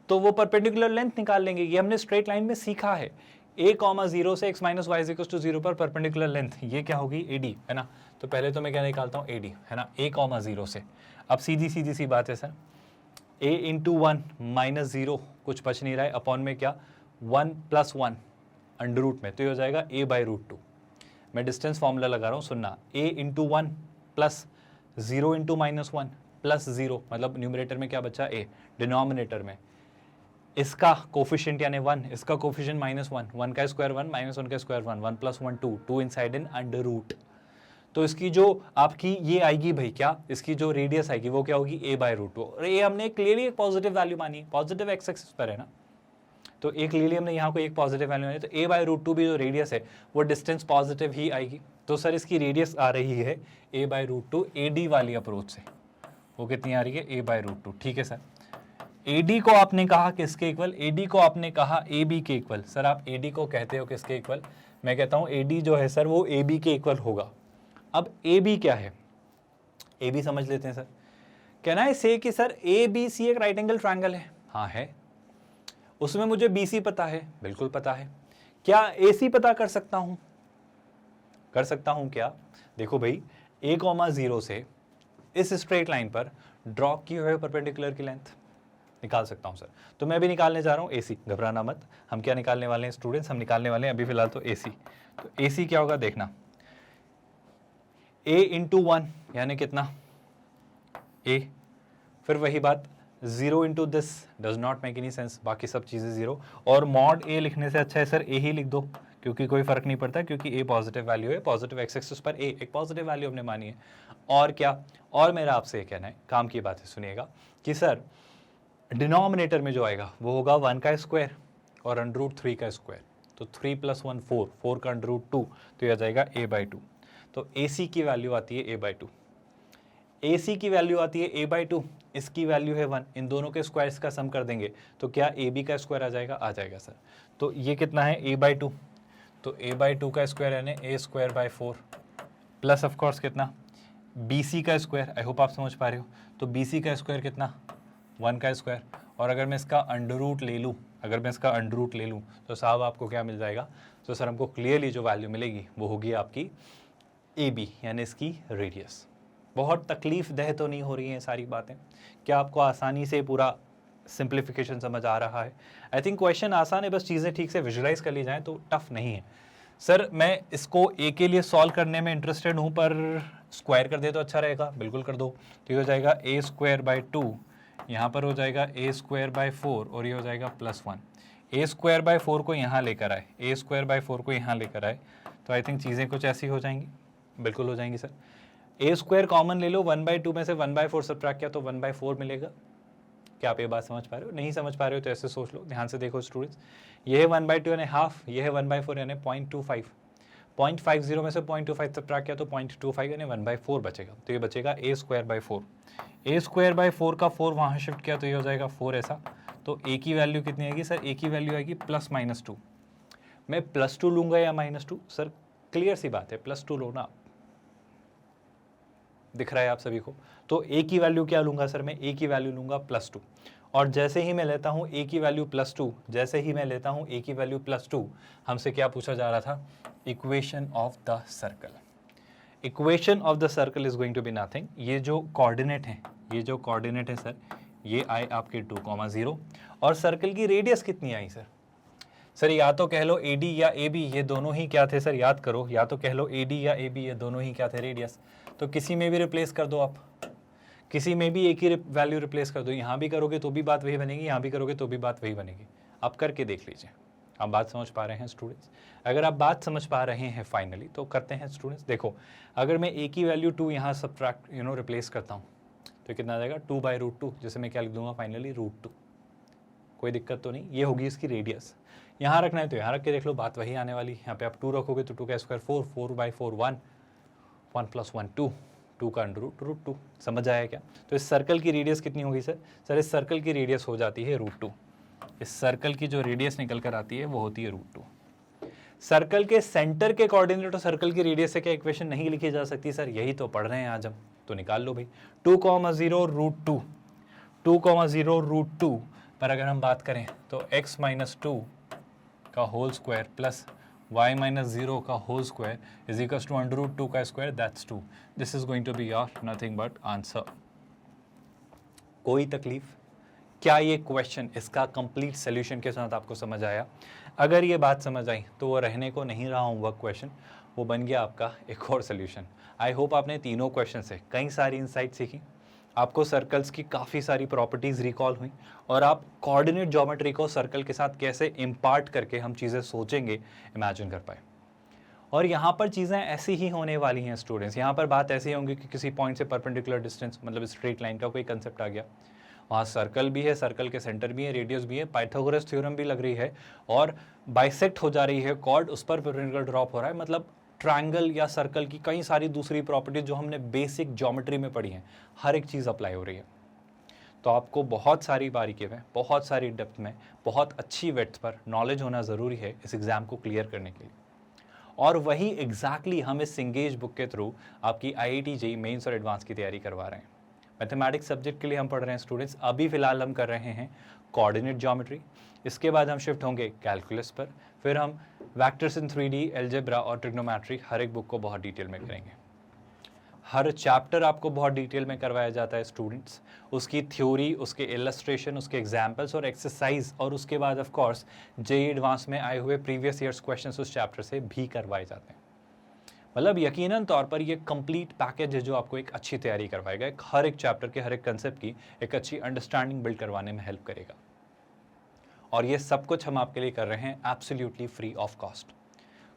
तो वो परपेंडिकुलर लेंथ निकाल लेंगे। ये हमने स्ट्रेट लाइन में सीखा है, a कॉमा 0 से x minus y is equal to 0 पर परपेंडिकुलर लेंथ, ये क्या होगी? AD है ना। तो पहले तो मैं क्या निकालता हूँ? AD है ना, a कॉमा 0 से। अब सीधी सीधी सी बात है सर, a इंटू 1 माइनस 0 कुछ बच नहीं रहा है, अपॉन में क्या 1 प्लस 1 अंडर रूट में, तो ये हो जाएगा a बाई रूट 2। मैं डिस्टेंस फॉर्मूला लगा रहा हूँ, सुनना, a into 1 plus 0 into minus 1 plus 0, मतलब न्यूमरेटर में क्या बचा? a, डिनोमिनेटर में इसका कोफिशिएंट यानी 1, इसका कोफिशिएंट माइनस 1, 1 का स्क्वायर 1 माइनस 1 का square 1, 1 plus 1 2, 2 inside in under root. तो इसकी जो आपकी ये आएगी भाई क्या, इसकी जो रेडियस आएगी वो क्या होगी? a by root 2। और ये हमने क्लियरली एक पॉजिटिव वैल्यू मानी है, पॉजिटिव एक्स एक्सिस पर है ना, तो एक क्लियरली हमने यहाँ को एक पॉजिटिव वैल्यू मानी, तो a बाई रूट 2 भी जो रेडियस है वो डिस्टेंस पॉजिटिव ही आएगी। तो सर इसकी रेडियस आ रही है a बाई रूट 2 AD वाली अप्रोच से, वो कितनी आ रही है? a by root 2। ठीक है सर, AD को आपने कहा किसके इक्वल? AD को आपने कहा AB के इक्वल। सर आप AD को कहते हो किसके इक्वल? मैं कहता हूँ AD जो है सर वो AB के इक्वल होगा। अब AB क्या है? AB समझ लेते हैं सर। कहना है से कि सर ABC एक राइट एंगल ट्रायंगल है। हाँ है। उसमें मुझे BC पता है, बिल्कुल पता है। क्या AC पता कर सकता हूँ? कर सकता हूँ क्या? देखो भाई, a कॉमा 0 से इस स्ट्रेट लाइन पर ड्रॉप की हुई परपेंडिकुलर की लेंथ निकाल सकता हूं सर। तो मैं भी निकालने जा रहा हूं AC, घबराना मत। हम क्या निकालने वाले हैं स्टूडेंट्स? हम निकालने वाले हैं अभी फिलहाल तो AC। तो AC क्या होगा देखना, a इंटू 1 यानी कितना? a, फिर वही बात 0 into this does not make any sense, बाकी सब चीज़ें 0। और मॉड a लिखने से अच्छा है सर a ही लिख दो, क्योंकि कोई फर्क नहीं पड़ता, क्योंकि a पॉजिटिव वैल्यू है, पॉजिटिव एक्स एक्सिस पर a एक पॉजिटिव वैल्यू हमने मानी है। और क्या, और मेरा आपसे ये कहना है, काम की बात है सुनिएगा, कि सर डिनोमिनेटर में जो आएगा वो होगा 1 का स्क्वायर और अंडर रूट 3 का स्क्वायर, तो 3 प्लस 1 4, 4 का अंडर रूट 2, तो ये आ जाएगा a बाई 2। तो AC की वैल्यू आती है a बाई 2, AC की वैल्यू आती है a बाई 2, इसकी वैल्यू है 1, इन दोनों के स्क्वायर्स का सम कर देंगे तो क्या AB का स्क्वायर आ जाएगा? आ जाएगा सर। तो ये कितना है? a बाई 2, तो a बाई 2 का स्क्वायर यानी a square by 4 plus of course कितना? BC का स्क्वायर। आई होप आप समझ पा रहे हो। तो BC का स्क्वायर कितना? 1 का स्क्वायर। और अगर मैं इसका अंडर रूट ले लूँ, अगर मैं इसका अंडर रूट ले लूँ तो साहब आपको क्या मिल जाएगा? तो सर हमको क्लियरली जो वैल्यू मिलेगी वो होगी आपकी AB यानी इसकी रेडियस। बहुत तकलीफ दह तो नहीं हो रही हैं सारी बातें? क्या आपको आसानी से पूरा सिंप्लीफिकेशन समझ आ रहा है? आई थिंक क्वेश्चन आसान है, बस चीज़ें ठीक से विजुलाइज कर ली जाएँ तो टफ नहीं है। सर मैं इसको a के लिए सॉल्व करने में इंटरेस्टेड हूँ, पर स्क्वायर कर दे तो अच्छा रहेगा। बिल्कुल कर दो। तो ये हो जाएगा a स्क्वायर बाई 2, यहाँ पर हो जाएगा a स्क्वायर बाई 4 और ये हो जाएगा प्लस 1। a स्क्वायर बाई 4 को यहाँ लेकर आए, a स्क्वायर बाई 4 को यहाँ लेकर आए, तो आई थिंक चीज़ें कुछ ऐसी हो जाएंगी। बिल्कुल हो जाएंगी सर। a स्क्वायर कॉमन ले लो, 1/2 में से 1/4 सब्ट्रैक्ट किया तो 1/4 मिलेगा। क्या आप ये बात समझ पा रहे हो? नहीं समझ पा रहे हो तो ऐसे सोच लो, ध्यान से देखो स्टूडेंट्स। ये है 1/2 यानी हाफ, ये है 1/4 यानी 0.25, 0.50 में से 0.25 सब्ट्रैक्ट किया तो 0.25 यानी 1/4 बचेगा। तो ये बचेगा a square by 4, a square by 4 का 4 वहाँ शिफ्ट किया तो ये हो जाएगा 4 ऐसा। तो a की वैल्यू कितनी आएगी सर? a की वैल्यू आएगी प्लस माइनस 2। मैं प्लस 2 लूँगा या माइनस 2? सर क्लियर सी बात है, प्लस 2 लो ना, दिख रहा है आप सभी को। तो a की वैल्यू क्या लूँगा सर? मैं a की वैल्यू लूँगा प्लस 2, और जैसे ही मैं लेता हूँ a की वैल्यू प्लस 2, जैसे ही मैं लेता हूँ a की वैल्यू प्लस 2, हमसे क्या पूछा जा रहा था? Equation of the circle. Equation of the circle is going to be nothing, ये जो कोऑर्डिनेट है, ये जो कोऑर्डिनेट है सर, ये आए आपके 2,0, और सर्कल की रेडियस कितनी आई सर? सर या तो कह लो AD या AB, ये दोनों ही क्या थे सर? याद करो, या तो कह लो AD या AB, ये दोनों ही क्या थे? रेडियस। तो किसी में भी रिप्लेस कर दो आप, किसी में भी एक ही वैल्यू रिप्लेस कर दो। यहाँ भी करोगे तो भी बात वही बनेगी, यहाँ भी करोगे तो भी बात वही बनेगी। आप करके देख लीजिए। आप बात समझ पा रहे हैं स्टूडेंट्स? अगर आप बात समझ पा रहे हैं फाइनली तो करते हैं स्टूडेंट्स। देखो, अगर मैं a की वैल्यू 2 यहाँ सब्ट्रैक्ट रिप्लेस करता हूँ तो कितना आ जाएगा? 2/√2, जैसे मैं क्या लिख दूंगा फाइनली? √2। कोई दिक्कत तो नहीं, ये होगी इसकी रेडियस। यहाँ रखना है तो यहाँ रख के देख लो, बात वही आने वाली। यहाँ पे आप 2 रखोगे तो 2 का स्क्वायर 4, 4/4 1, 1 + 1 2, 2 का अंडर रूट रूट 2। समझ आया क्या? तो इस सर्कल की रेडियस कितनी होगी सर? सर इस सर्कल की रेडियस हो जाती है रूट 2। इस सर्कल की जो रेडियस निकल कर आती है वो होती है रूट 2। सर्कल के सेंटर के कोऑर्डिनेट और सर्कल की रेडियस से क्या इक्वेशन नहीं लिखी जा सकती सर? यही तो पढ़ रहे हैं आज हम, तो निकाल लो भाई। 2,0 रूट 2, 2,0 रूट 2 पर अगर हम बात करें तो x माइनस 2 का whole square plus y minus 0 का whole square is equals to under root 2 का square, that's 2। This is going to be your nothing but answer. कोई तकलीफ? क्या ये क्वेश्चन इसका कंप्लीट सोल्यूशन के साथ आपको समझ आया? अगर ये बात समझ आई तो वो रहने को नहीं रहा होमवर्क क्वेश्चन, वो बन गया आपका एक और सोल्यूशन। आई होप आपने तीनों क्वेश्चन से कई सारी इंसाइट सीखी, आपको सर्कल्स की काफ़ी सारी प्रॉपर्टीज़ रिकॉल हुई और आप कोऑर्डिनेट ज्योमेट्री को सर्कल के साथ कैसे इम्पार्ट करके हम चीज़ें सोचेंगे इमेजिन कर पाए। और यहाँ पर चीज़ें ऐसी ही होने वाली हैं स्टूडेंट्स, यहाँ पर बात ऐसी होंगी कि किसी पॉइंट से परपेंडिकुलर डिस्टेंस मतलब स्ट्रेट लाइन का कोई कंसेप्ट आ गया, वहाँ सर्कल भी है, सर्कल के सेंटर भी है, रेडियस भी है, पाइथागोरस थ्योरम भी लग रही है और बाइसेक्ट हो जा रही है कॉर्ड, उस पर परपेंडिकुलर ड्रॉप हो रहा है, मतलब ट्रायंगल या सर्कल की कई सारी दूसरी प्रॉपर्टीज जो हमने बेसिक ज्योमेट्री में पढ़ी हैं, हर एक चीज़ अप्लाई हो रही है। तो आपको बहुत सारी बारीकी में, बहुत सारी डेप्थ में, बहुत अच्छी वेट्स पर नॉलेज होना ज़रूरी है इस एग्ज़ाम को क्लियर करने के लिए। और वही एग्जैक्टली हम इस सिंगेज बुक के थ्रू आपकी IIT JEE मेंस और एडवांस की तैयारी करवा रहे हैं। मैथमेटिक्स सब्जेक्ट के लिए हम पढ़ रहे हैं स्टूडेंट्स, अभी फ़िलहाल हम कर रहे हैं कोऑर्डिनेट ज्योमेट्री, इसके बाद हम शिफ्ट होंगे कैलकुलस पर, फिर हम वेक्टर्स इन 3D, एल्जेब्रा और ट्रिग्नोमेट्री, हर एक बुक को बहुत डिटेल में करेंगे। हर चैप्टर आपको बहुत डिटेल में करवाया जाता है स्टूडेंट्स, उसकी थ्योरी, उसके इलस्ट्रेशन, उसके एग्जाम्पल्स और एक्सरसाइज, और उसके बाद ऑफ कोर्स JEE एडवांस में आए हुए प्रीवियस ईयर्स क्वेश्चंस उस चैप्टर से भी करवाए जाते हैं। मतलब यकीनन तौर पर ये कंप्लीट पैकेज है जो आपको एक अच्छी तैयारी करवाएगा, एक हर एक चैप्टर के हर एक कंसेप्ट की एक अच्छी अंडरस्टैंडिंग बिल्ड करवाने में हेल्प करेगा। और ये सब कुछ हम आपके लिए कर रहे हैं एब्सोल्युटली फ्री ऑफ कॉस्ट।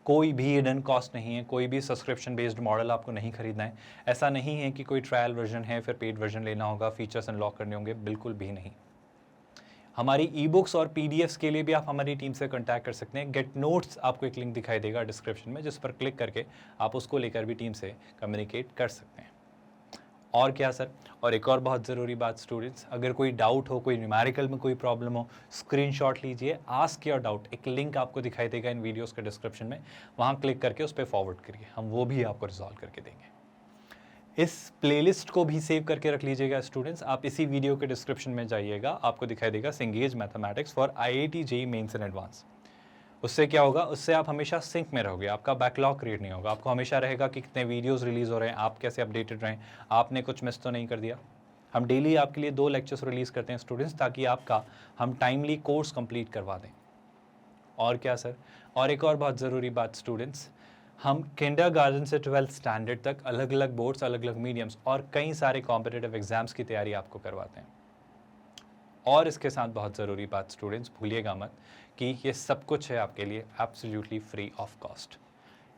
कोई भी हिडन कॉस्ट नहीं है, कोई भी सब्सक्रिप्शन बेस्ड मॉडल आपको नहीं खरीदना है। ऐसा नहीं है कि कोई ट्रायल वर्जन है फिर पेड वर्जन लेना होगा, फीचर्स अनलॉक करने होंगे, बिल्कुल भी नहीं। हमारी ई बुक्स और PDFs के लिए भी आप हमारी टीम से कांटेक्ट कर सकते हैं। गेट नोट्स आपको एक लिंक दिखाई देगा डिस्क्रिप्शन में, जिस पर क्लिक करके आप उसको लेकर भी टीम से कम्युनिकेट कर सकते हैं। और क्या सर? और एक और बहुत ज़रूरी बात स्टूडेंट्स, अगर कोई डाउट हो, कोई न्यूमेरिकल में कोई प्रॉब्लम हो, स्क्रीनशॉट लीजिए, आस्क योर डाउट, एक लिंक आपको दिखाई देगा इन वीडियोस के डिस्क्रिप्शन में, वहाँ क्लिक करके उस पर फॉरवर्ड करिए, हम वो भी आपको रिजॉल्व करके देंगे। इस प्लेलिस्ट को भी सेव करके रख लीजिएगा स्टूडेंट्स, आप इसी वीडियो के डिस्क्रिप्शन में जाइएगा, आपको दिखाई देगा Cengage mathematics for IIT JEE mains and advance. उससे क्या होगा? उससे आप हमेशा सिंक में रहोगे, आपका बैकलॉग क्रिएट नहीं होगा, आपको हमेशा रहेगा कि कितने वीडियोस रिलीज़ हो रहे हैं, आप कैसे अपडेटेड रहें, आपने कुछ मिस तो नहीं कर दिया। हम डेली आपके लिए 2 लेक्चर्स रिलीज़ करते हैं स्टूडेंट्स, ताकि आपका हम टाइमली कोर्स कंप्लीट करवा दें। और क्या सर? और एक और बहुत ज़रूरी बात स्टूडेंट्स, हम किंडरगार्टन से 12th स्टैंडर्ड तक अलग अलग बोर्ड्स, अलग अलग मीडियम्स और कई सारे कॉम्पिटिटिव एग्जाम्स की तैयारी आपको करवाते हैं। और इसके साथ बहुत ज़रूरी बात स्टूडेंट्स, भूलिएगा मत कि ये सब कुछ है आपके लिए एब्सोल्युटली फ्री ऑफ कॉस्ट।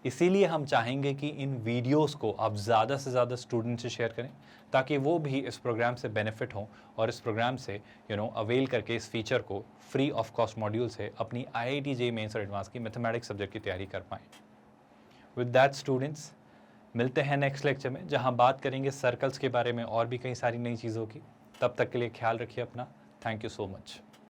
इसीलिए हम चाहेंगे कि इन वीडियोस को आप ज़्यादा से ज़्यादा स्टूडेंट से शेयर करें, ताकि वो भी इस प्रोग्राम से बेनिफिट हों और इस प्रोग्राम से अवेल करके इस फीचर को फ्री ऑफ कॉस्ट मॉड्यूल से अपनी IIT JEE मेंस और एडवांस की मैथमेटिक्स सब्जेक्ट की तैयारी कर पाएँ। विद दैट स्टूडेंट्स, मिलते हैं नेक्स्ट लेक्चर में, जहां बात करेंगे सर्कल्स के बारे में और भी कई सारी नई चीज़ों की। तब तक के लिए ख्याल रखिए अपना। Thank you so much.